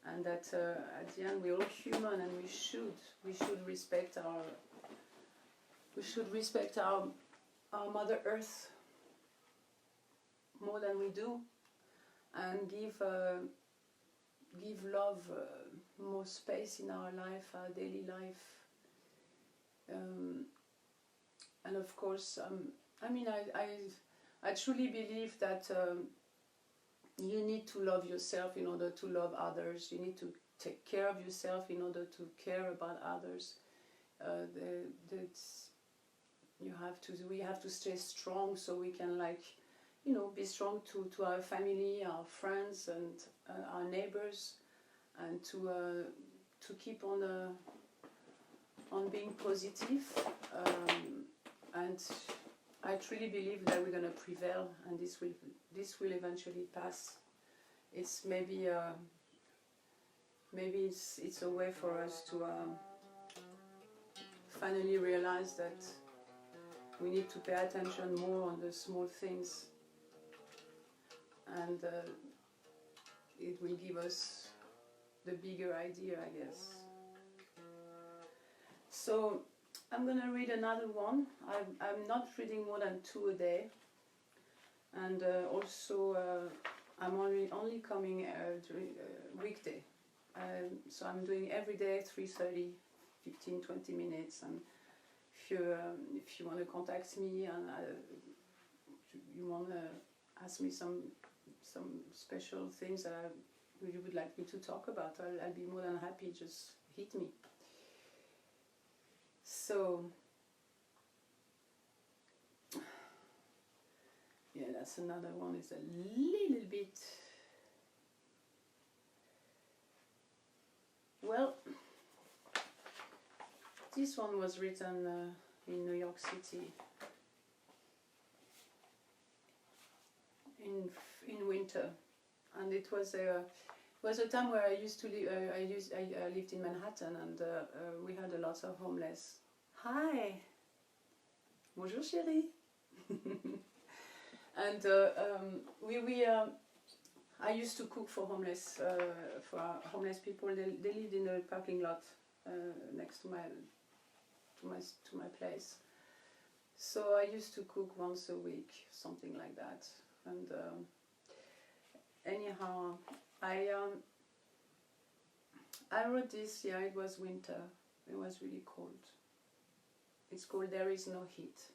and that at the end we're all human, and we should respect our Mother Earth more than we do, and give love more space in our life, our daily life, and of course, I mean, I truly believe that you need to love yourself in order to love others. You need to take care of yourself in order to care about others. We have to stay strong so we can, like, you know, be strong to our family, our friends, and our neighbors, and to keep on being positive. And I truly believe that we're going to prevail, and this will eventually pass. It's maybe it's a way for us to finally realize that we need to pay attention more on the small things, and it will give us the bigger idea, I guess. So I'm going to read another one. I'm not reading more than 2 a day, and also I'm only coming during weekday. So I'm doing every day 3:30, 15-20 minutes, and if you want to contact me and you want to ask me some special things that you would like me to talk about, I'll be more than happy. Just hit me. So yeah, that's another one. It's a little bit, well, this one was written in New York City in winter, and it was a time where I used to live. I lived in Manhattan, and we had a lot of homeless. Hi, bonjour chérie. And I used to cook for homeless people. They lived in a parking lot next to my place. So I used to cook once a week, something like that. And anyhow, I wrote this. Yeah, it was winter. It was really cold. It's called There Is No Heat.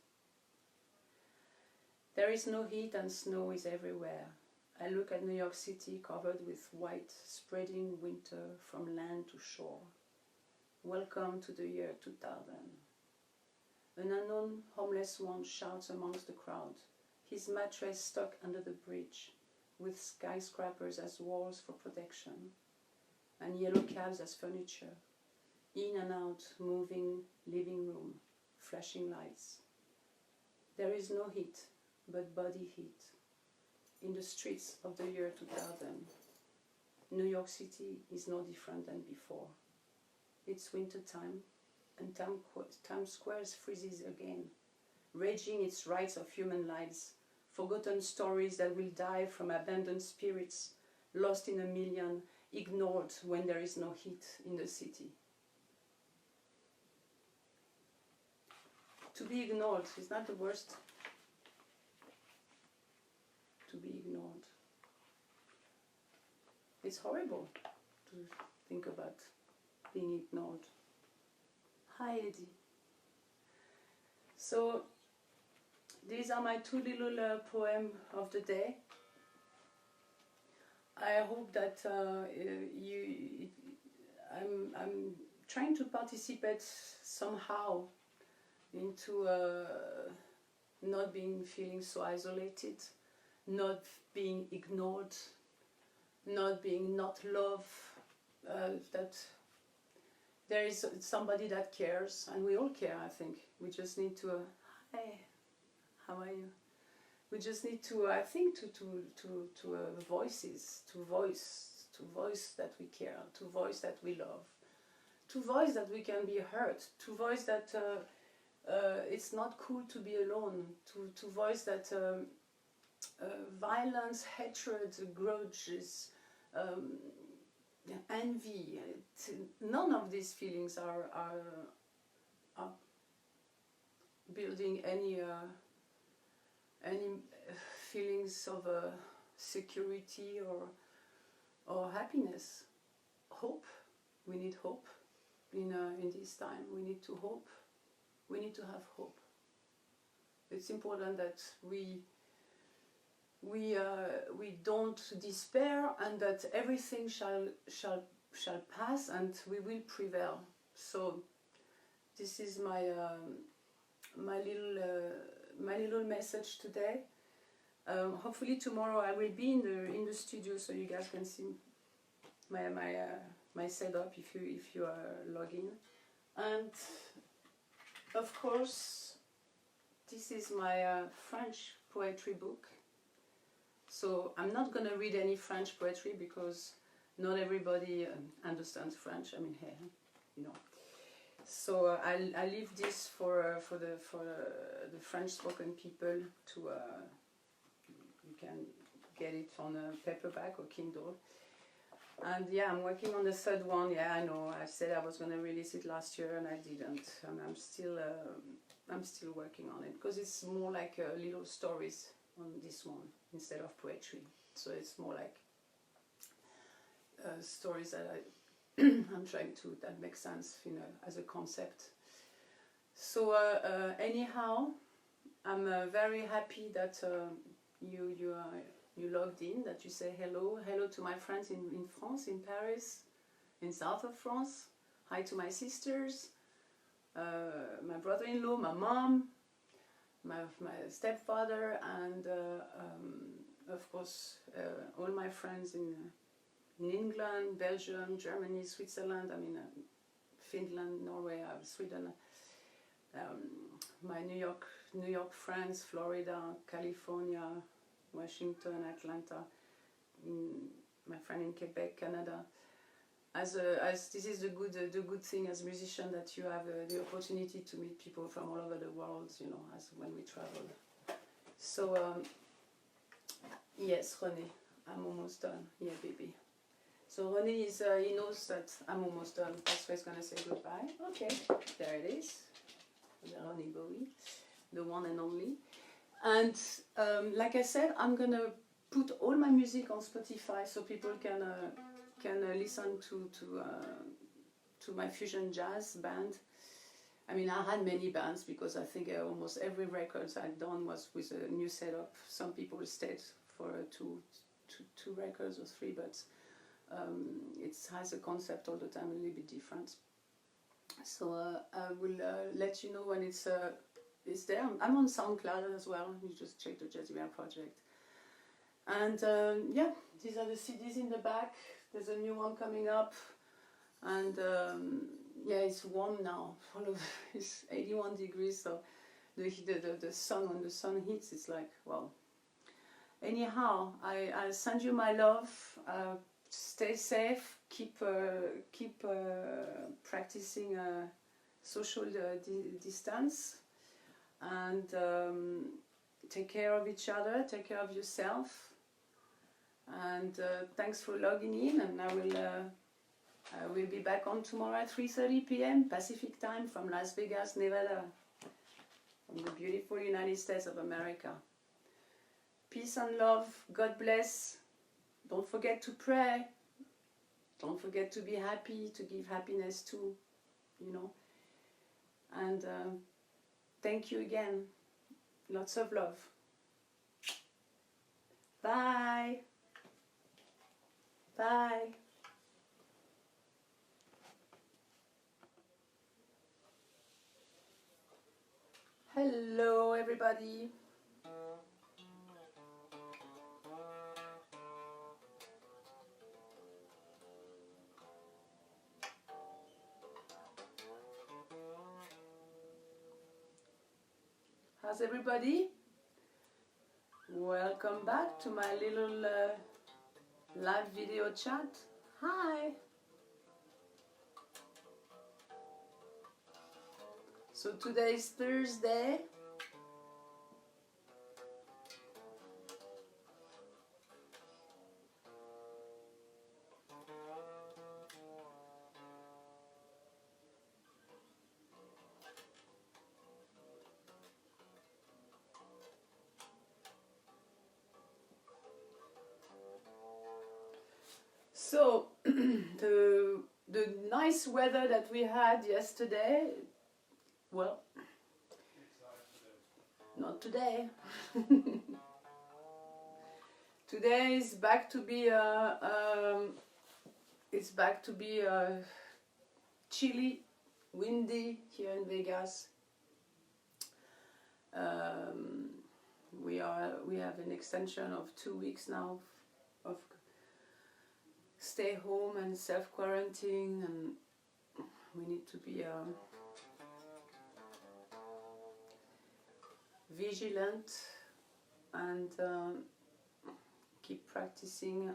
There is no heat, and snow is everywhere. I look at New York City covered with white, spreading winter from land to shore. Welcome to the year 2000. An unknown homeless one shouts amongst the crowd, his mattress stuck under the bridge, with skyscrapers as walls for protection, and yellow cabs as furniture. In and out, moving living room, flashing lights. There is no heat, but body heat. In the streets of the year 2000, New York City is no different than before. It's winter time, and Times Square freezes again, raging its rights of human lives, forgotten stories that will die from abandoned spirits, lost in a million, ignored when there is no heat in the city. To be ignored is not the worst. To be ignored. it's horrible to think about being ignored. Hi, Eddie. So these are my two little poems of the day. I hope that I'm trying to participate somehow into not feeling so isolated, not being ignored, not being not loved, that there is somebody that cares, and we all care, I think. We just need to, hi, how are you? We just need to, I think, to voices, to voice that we care, to voice that we love, to voice that we can be hurt, to voice that it's not cool to be alone, to voice that violence, hatred, grudges, envy, none of these feelings are building any feelings of security or happiness. Hope. We need hope in this time. We need to hope. We need to have hope. It's important that we don't despair, and that everything shall pass, and we will prevail. So this is my little message today. Hopefully tomorrow I will be in the studio, so you guys can see my setup if you log in. And of course, this is my French poetry book. So I'm not going to read any French poetry because not everybody understands French. I mean, hey, you know. So I leave this for the French-spoken people to. You can get it on a paperback or Kindle. And yeah, I'm working on the third one. Yeah, I know. I said I was going to release it last year and I didn't. And I'm still working on it because it's more like little stories on this one instead of poetry. So it's more like stories that I'm trying to, that make sense, you know, as a concept. So anyhow, I'm very happy that you logged in, that you say hello to my friends in France, in Paris, in south of France. Hi to my sisters, my brother-in-law, my mom, my stepfather, and of course all my friends in England, Belgium, Germany, Switzerland, I mean Finland, Norway, Sweden, my New York friends, Florida, California, Washington, Atlanta, my friend in Quebec, Canada. As this is the good thing as a musician, that you have the opportunity to meet people from all over the world, you know, as when we travel. So yes, René, I'm almost done. Yeah, baby. So René is he knows that I'm almost done. That's why he's gonna say goodbye. Okay, there it is. The René Bowie, the one and only. And like I said, I'm gonna put all my music on Spotify so people can listen to my fusion jazz band. I mean, I had many bands because I think almost every record I'd done was with a new setup. Some people stayed for two records or three, but it has a concept all the time a little bit different. So I will let you know when it's there. I'm on SoundCloud as well. You just check the Jazzbear project. And yeah, these are the CDs in the back. There's a new one coming up, and yeah, it's warm now. It's 81 degrees, so the sun, when the sun hits, it's like, well. Anyhow, I send you my love. Stay safe. Keep practicing social distance, and take care of each other. Take care of yourself. And thanks for logging in. And I will be back on tomorrow at 3:30 p.m. Pacific time from Las Vegas, Nevada, from the beautiful United States of America. Peace and love. God bless. Don't forget to pray. Don't forget to be happy, to give happiness too, you know. And thank you again. Lots of love. Bye. Bye. Hello, everybody. How's everybody? Welcome back to my little live video chat. Hi. So today is Thursday. So the nice weather that we had yesterday, well, not today. Today is back to be chilly, windy here in Vegas. We have an extension of 2 weeks now of stay home and self-quarantine, and we need to be vigilant and keep practicing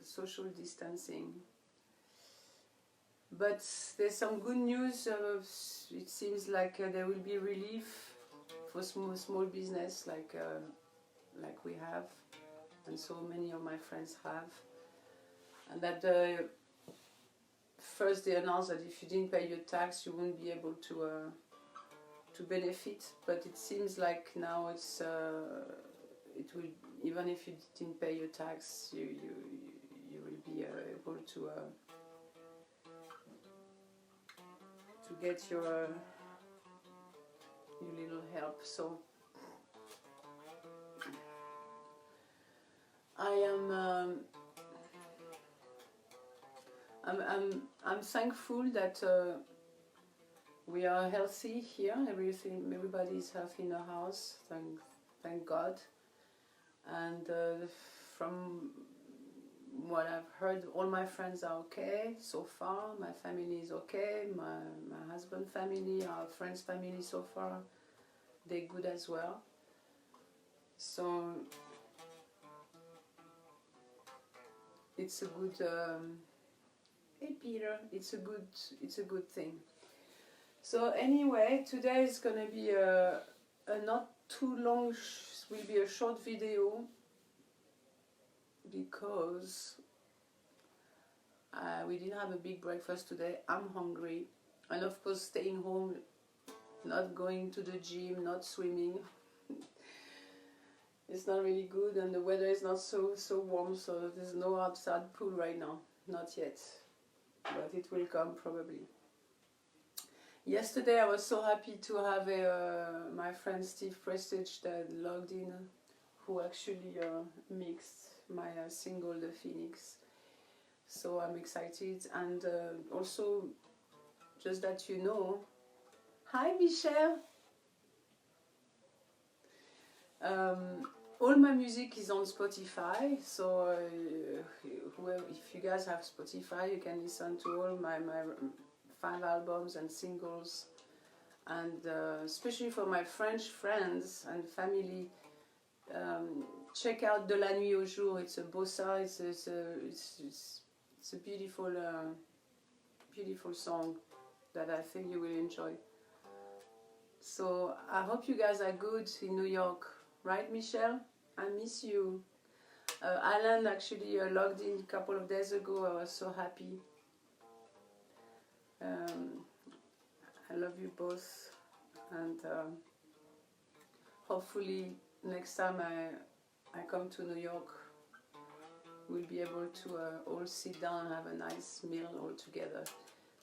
social distancing. But there's some good news. It seems like there will be relief for small business like we have, and so many of my friends have. And that first they announced that if you didn't pay your tax, you wouldn't be able to benefit. But it seems like now it will, even if you didn't pay your tax, you will be able to get your little help. So I am I'm thankful that we are healthy here. Everybody is healthy in the house. Thank God. And from what I've heard, all my friends are okay so far. My family is okay. My husband's family, our friends' family so far, they're good as well. So it's a good. Hey Peter, it's a good thing. So anyway, today is gonna be a not too long. Will be a short video because we didn't have a big breakfast today. I'm hungry, and of course staying home, not going to the gym, not swimming. It's not really good, and the weather is not so warm, so there's no outside pool right now, not yet, but it will come probably. Yesterday I was so happy to have my friend Steve Prestige that logged in, who actually mixed my single The Phoenix. So I'm excited, and also just that you know, hi Michelle. All my music is on Spotify, so if you guys have Spotify, you can listen to all my 5 albums and singles. And especially for my French friends and family, check out De la Nuit au Jour. It's a bossa. It's a beautiful beautiful song that I think you will enjoy. So I hope you guys are good in New York. Right, Michelle? I miss you. Alan actually logged in a couple of days ago. I was so happy. I love you both, and hopefully next time I come to New York, we'll be able to all sit down and have a nice meal all together.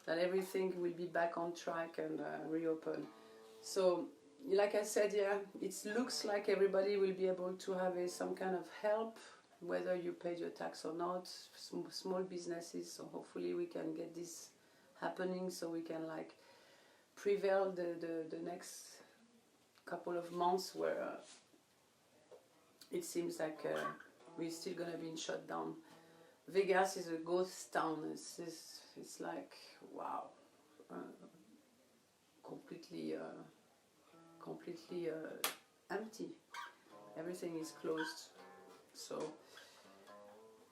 That everything will be back on track and reopen. So, like I said, yeah, it looks like everybody will be able to have some kind of help, whether you paid your tax or not, small businesses. So hopefully we can get this happening, so we can like prevail the next couple of months where it seems like we're still gonna be in shutdown. Vegas is a ghost town. It's like wow, completely empty. Everything is closed. So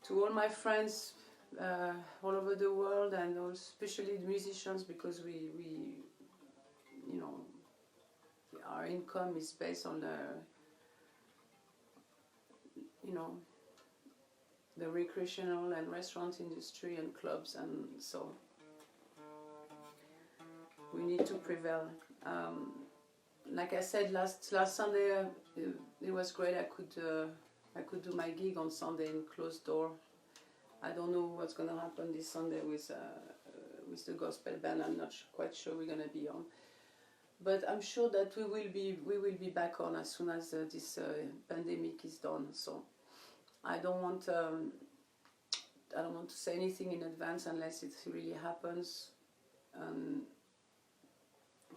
to all my friends all over the world, and especially the musicians, because we you know, our income is based on you know, the recreational and restaurant industry and clubs, and so we need to prevail. Like I said, last Sunday it was great. I could do my gig on Sunday in closed door. I don't know what's gonna happen this Sunday with the gospel band. I'm not quite sure we're gonna be on, but I'm sure that we will be back on as soon as this pandemic is done. So I don't want to say anything in advance unless it really happens.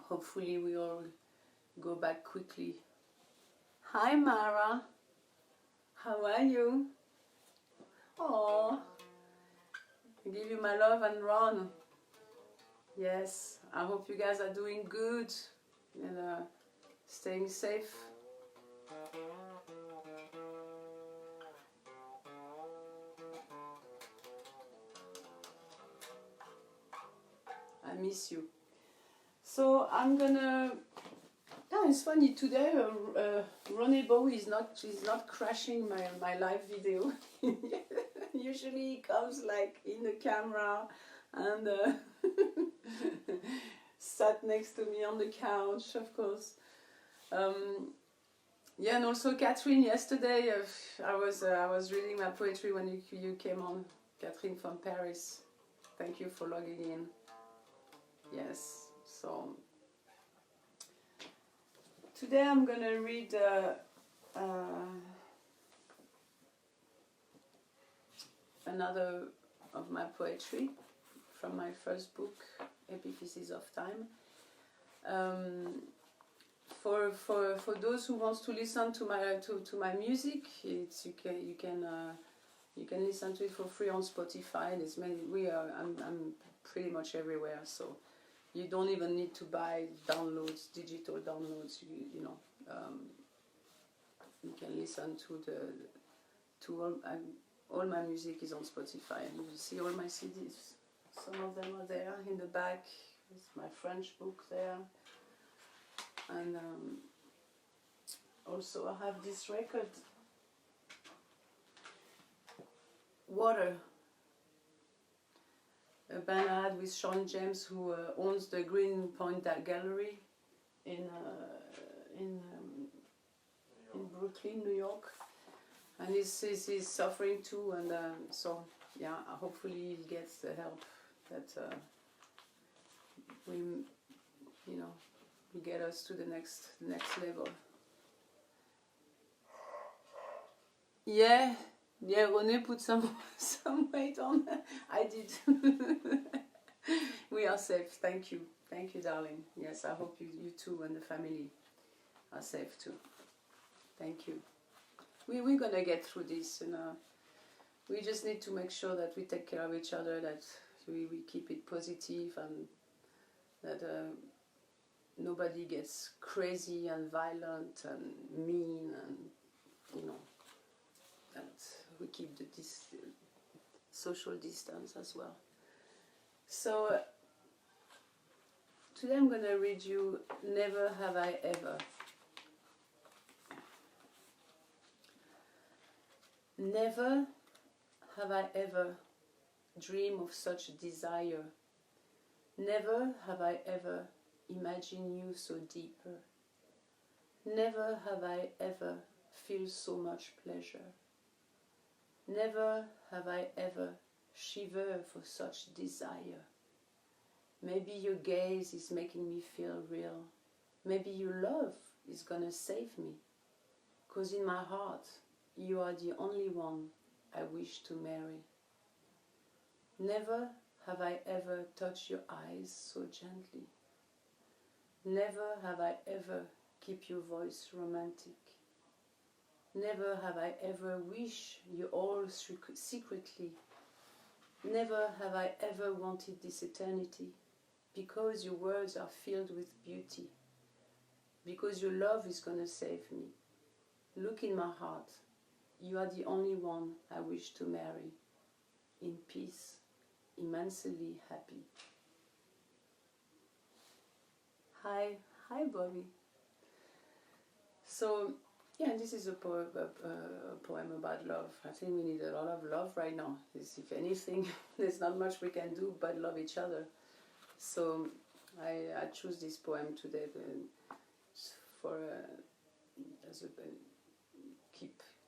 Hopefully we all go back quickly. Hi Mara, how are you? Oh, I give you my love and run. Yes, I hope you guys are doing good and staying safe. I miss you. So I'm gonna. Oh, it's funny today. Ronnie Bowie is not crashing my live video. Usually he comes like in the camera and sat next to me on the couch, of course. Yeah, and also Catherine. Yesterday, I was reading my poetry when you came on, Catherine from Paris. Thank you for logging in. Yes, so today I'm gonna read another of my poetry from my first book, Epiphysis of Time. For those who wants to listen to my music, you can listen to it for free on Spotify. There's many. I'm pretty much everywhere, so you don't even need to buy downloads, digital downloads. You know, you can listen to all my music is on Spotify, and you will see all my CDs. Some of them are there in the back. There's my French book there, and also I have this record, Water. A band I had with Sean James, who owns the Green Point Gallery in Brooklyn, New York, and he's suffering too, and so yeah, hopefully he gets the help that will get us to the next level. Yeah, René put some weight on. I did. We are safe. Thank you, darling. Yes, I hope you too and the family are safe too. Thank you. We're gonna get through this, and we just need to make sure that we take care of each other, that we keep it positive, and that nobody gets crazy and violent and mean, and that we keep this social distance as well. So today I'm going to read you Never Have I Ever. Never have I ever dreamed of such desire. Never have I ever imagined you so deeper. Never have I ever feel so much pleasure. Never have I ever shivered for such desire. Maybe your gaze is making me feel real. Maybe your love is gonna save me. 'Cause in my heart, you are the only one I wish to marry. Never have I ever touched your eyes so gently. Never have I ever kept your voice romantic. Never have I ever wished you all secretly. Never have I ever wanted this eternity, because your words are filled with beauty, because your love is gonna save me. Look in my heart, you are the only one I wish to marry, in peace, immensely happy. Hi Bobby. So yeah, this is a poem about love. I think we need a lot of love right now. If anything, there's not much we can do but love each other. So I choose this poem today for as a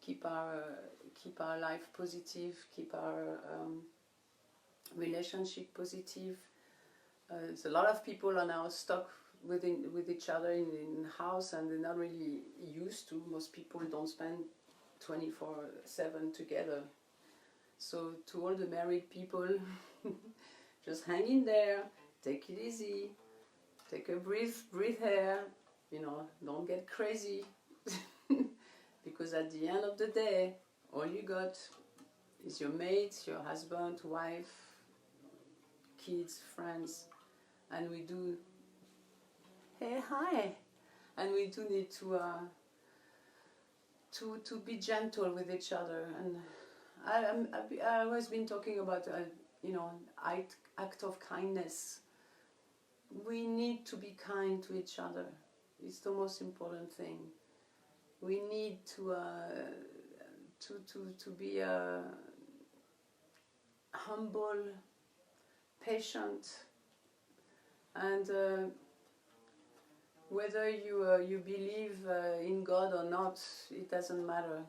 keep our life positive, keep our relationship positive. There's a lot of people are now stuck with each other in the house, and they're not really used to. Most people don't spend 24/7 together. So to all the married people, just hang in there, take it easy, take a breathe air, don't get crazy. Because at the end of the day, all you got is your mate, your husband, wife, kids, friends, and we do. Hey, hi, and we do need to be gentle with each other. And I always been talking about act of kindness. We need to be kind to each other. It's the most important thing. We need to be humble, patient, and whether you believe in God or not, it doesn't matter,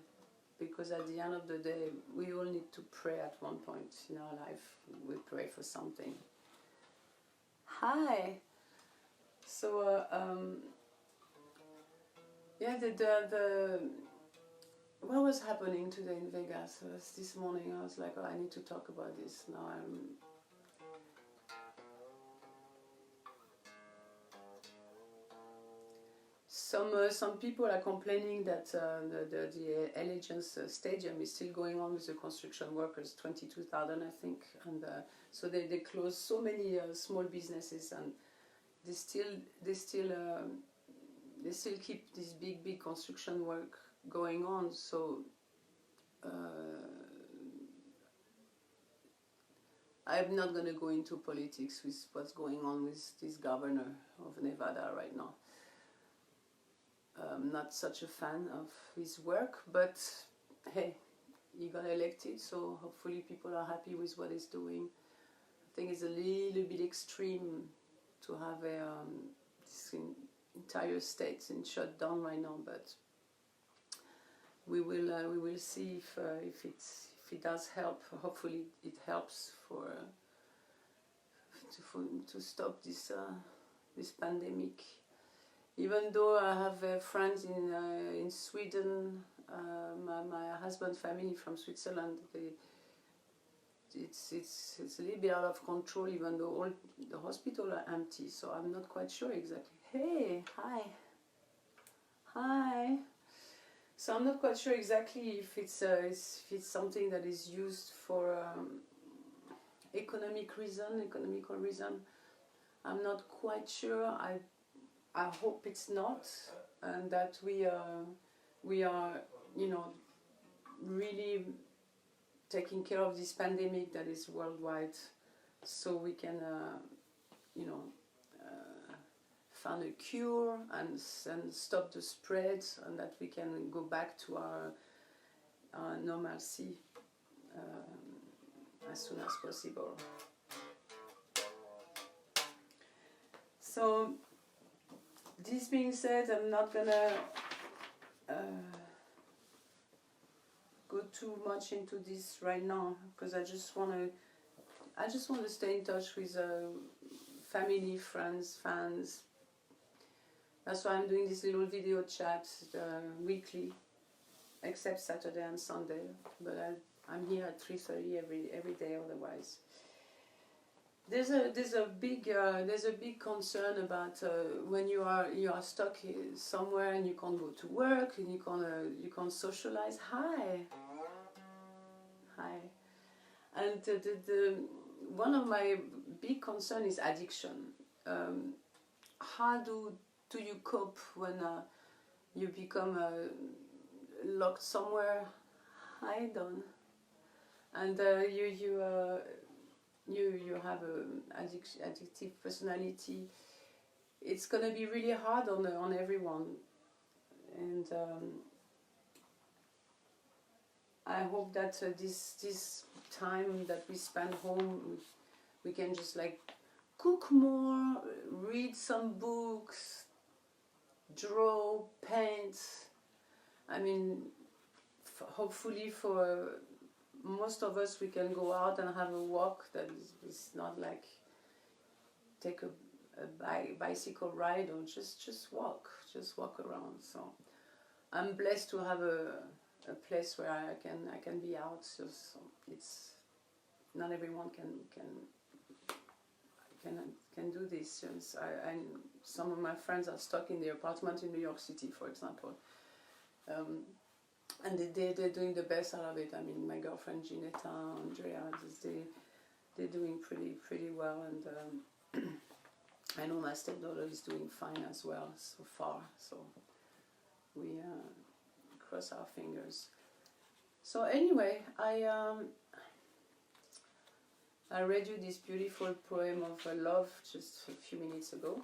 because at the end of the day, we all need to pray at one point in our life. We pray for something. Hi. So yeah, what was happening today in Vegas? This morning I was like, oh, I need to talk about this. Now some people are complaining that the Allegiance Stadium is still going on with the construction workers, 22,000 I think, and so they closed so many small businesses, and they still keep this big construction work going on. So I'm not going to go into politics with what's going on with this governor of Nevada right now. I'm not such a fan of his work, but hey, he got elected, so hopefully people are happy with what he's doing. I think it's a little bit extreme to have this entire state shut down right now, but we will see if it does help. Hopefully it helps to stop this pandemic. Even though I have friends in Sweden, my husband's family from Switzerland, it's a little bit out of control, even though all the hospitals are empty. So I'm not quite sure exactly. Hey, hi. So I'm not quite sure exactly if it's something that is used for economical reason. I'm not quite sure. I hope it's not, and that we are really taking care of this pandemic that is worldwide, so we can find a cure and stop the spread, and that we can go back to our normalcy as soon as possible. So this being said, I'm not gonna go too much into this right now because I just want to stay in touch with family, friends, fans. That's why I'm doing this little video chat weekly, except Saturday and Sunday. But I'm here at 3:30 every day. Otherwise, there's a big concern about when you are stuck somewhere and you can't go to work and you can't socialize. Hi, and the one of my big concern is addiction. How do you cope when you become locked somewhere? Hi, Don. And you have an addictive personality. It's gonna be really hard on everyone, and I hope that this time that we spend home, we can just like cook more, read some books, draw, paint. I mean, hopefully for most of us we can go out and have a walk that is not like take a bicycle ride or just walk around. So I'm blessed to have a place where I can be out. So it's not everyone can do this. Since some of my friends are stuck in their apartment in New York City, for example, and they're doing the best out of it. I mean, my girlfriend Ginetta, Andrea, they're doing pretty well, and I know my stepdaughter is doing fine as well so far. So we cross our fingers. So anyway, I read you this beautiful poem of love just a few minutes ago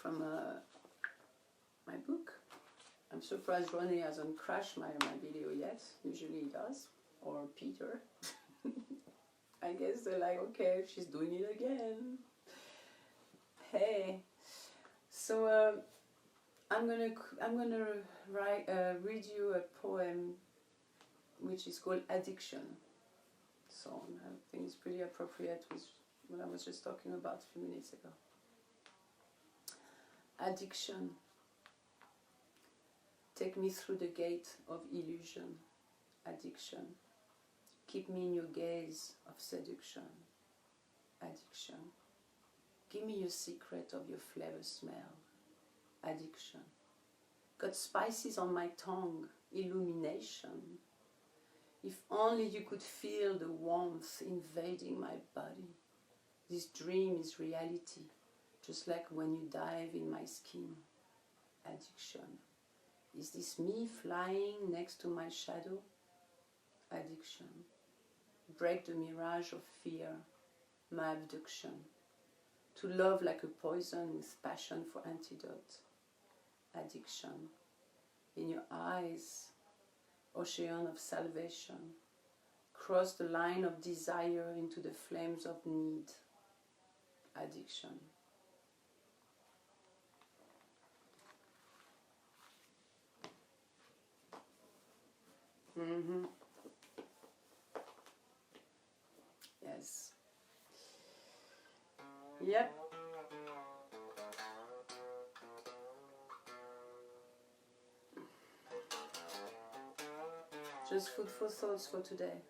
from my book. I'm surprised Ronnie hasn't crashed my video yet. Usually he does. Or Peter. I guess they're like, okay, she's doing it again. Hey. So I'm gonna read you a poem which is called Addiction. So I think it's pretty appropriate with what I was just talking about a few minutes ago. Addiction. Take me through the gate of illusion. Addiction. Keep me in your gaze of seduction. Addiction. Give me your secret of your flavor smell. Addiction. Got spices on my tongue. Illumination. If only you could feel the warmth invading my body. This dream is reality, just like when you dive in my skin. Addiction. Is this me flying next to my shadow? Addiction. Break the mirage of fear, my abduction. To love like a poison with passion for antidote. Addiction. In your eyes, ocean of salvation. Cross the line of desire into the flames of need. Addiction. Yes. Yep. Just food for thoughts for today.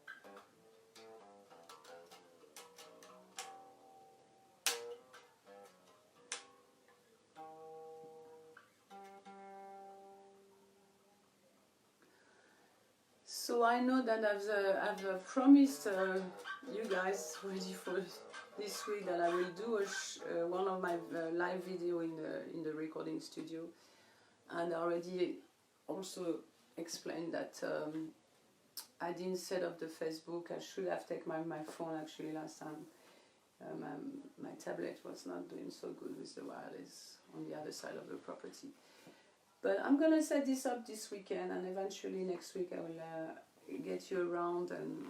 So I know that I've promised you guys already for this week that I will do one of my live video in the recording studio, and I already also explained that I didn't set up the Facebook. I should have taken my phone actually last time. My tablet was not doing so good with the wireless on the other side of the property. But I'm going to set this up this weekend, and eventually next week I will get you around and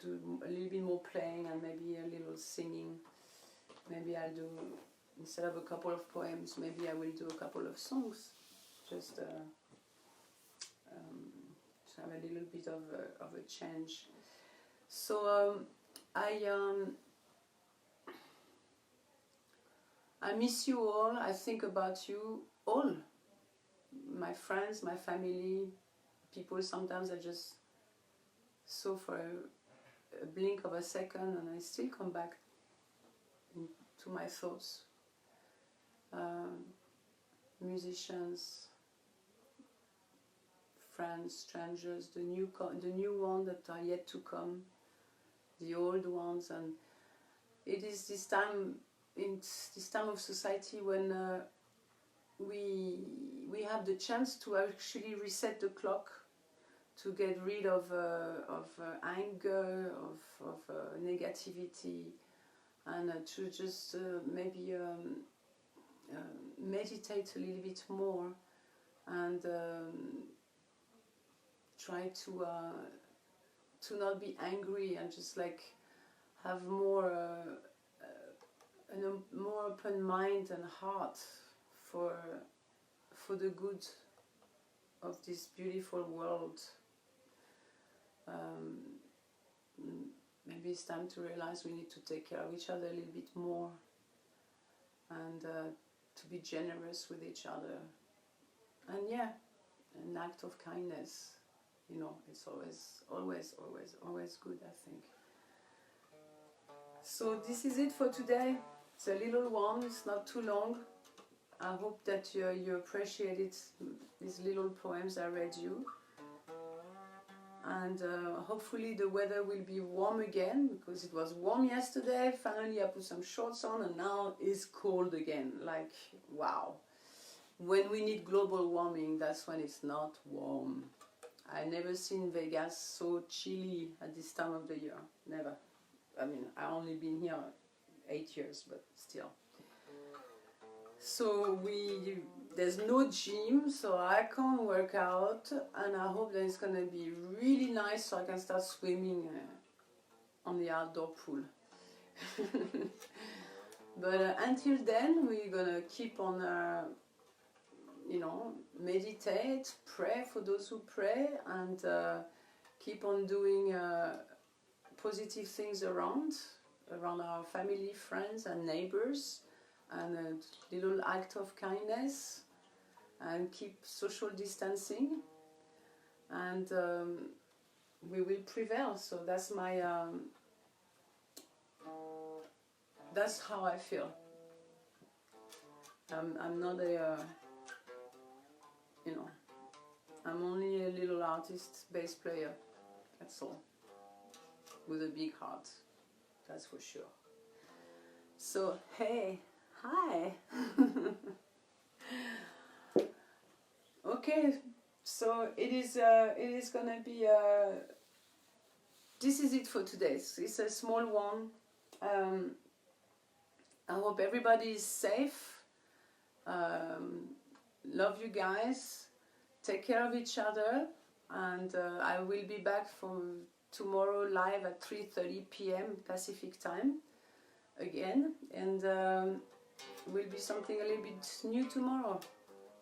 do a little bit more playing and maybe a little singing. Maybe I'll do, instead of a couple of poems, maybe I will do a couple of songs. Just have a little bit of a change. So I miss you all. I think about you all, my friends, my family, people sometimes I just saw for a blink of a second and I still come back to my thoughts. Musicians, friends, strangers, the new ones that are yet to come, the old ones, and it is this time of society when we have the chance to actually reset the clock, to get rid of anger, of negativity, and to just maybe meditate a little bit more and try to not be angry and just like have more a more open mind and heart for the good of this beautiful world. Maybe it's time to realize we need to take care of each other a little bit more and to be generous with each other. And yeah, an act of kindness, you know, it's always good, I think. So this is it for today. It's a little one, it's not too long. I hope that you appreciated these little poems I read you. And hopefully the weather will be warm again, because it was warm yesterday. Finally I put some shorts on and now it's cold again. Like, wow. When we need global warming, that's when it's not warm. I never seen Vegas so chilly at this time of the year. Never. I mean, I only been here 8 years, but still. So there's no gym, so I can't work out, and I hope that it's gonna be really nice so I can start swimming on the outdoor pool. But until then, we're gonna keep on, you know, meditate, pray for those who pray, and keep on doing positive things around our family, friends, and neighbors. And a little act of kindness, and keep social distancing, and we will prevail. So that's my that's how I feel. I'm not a you know, I'm only a little artist, bass player, that's all, with a big heart, that's for sure. So hey, hi. Okay, so it is gonna be this is it for today. It's a small one. I hope everybody is safe. Love you guys. Take care of each other, and I will be back from tomorrow live at 3:30 p.m. Pacific time again, and will be something a little bit new tomorrow.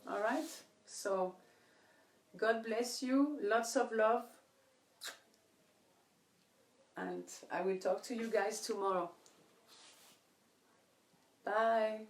All right, so God bless you, lots of love, and I will talk to you guys tomorrow. Bye.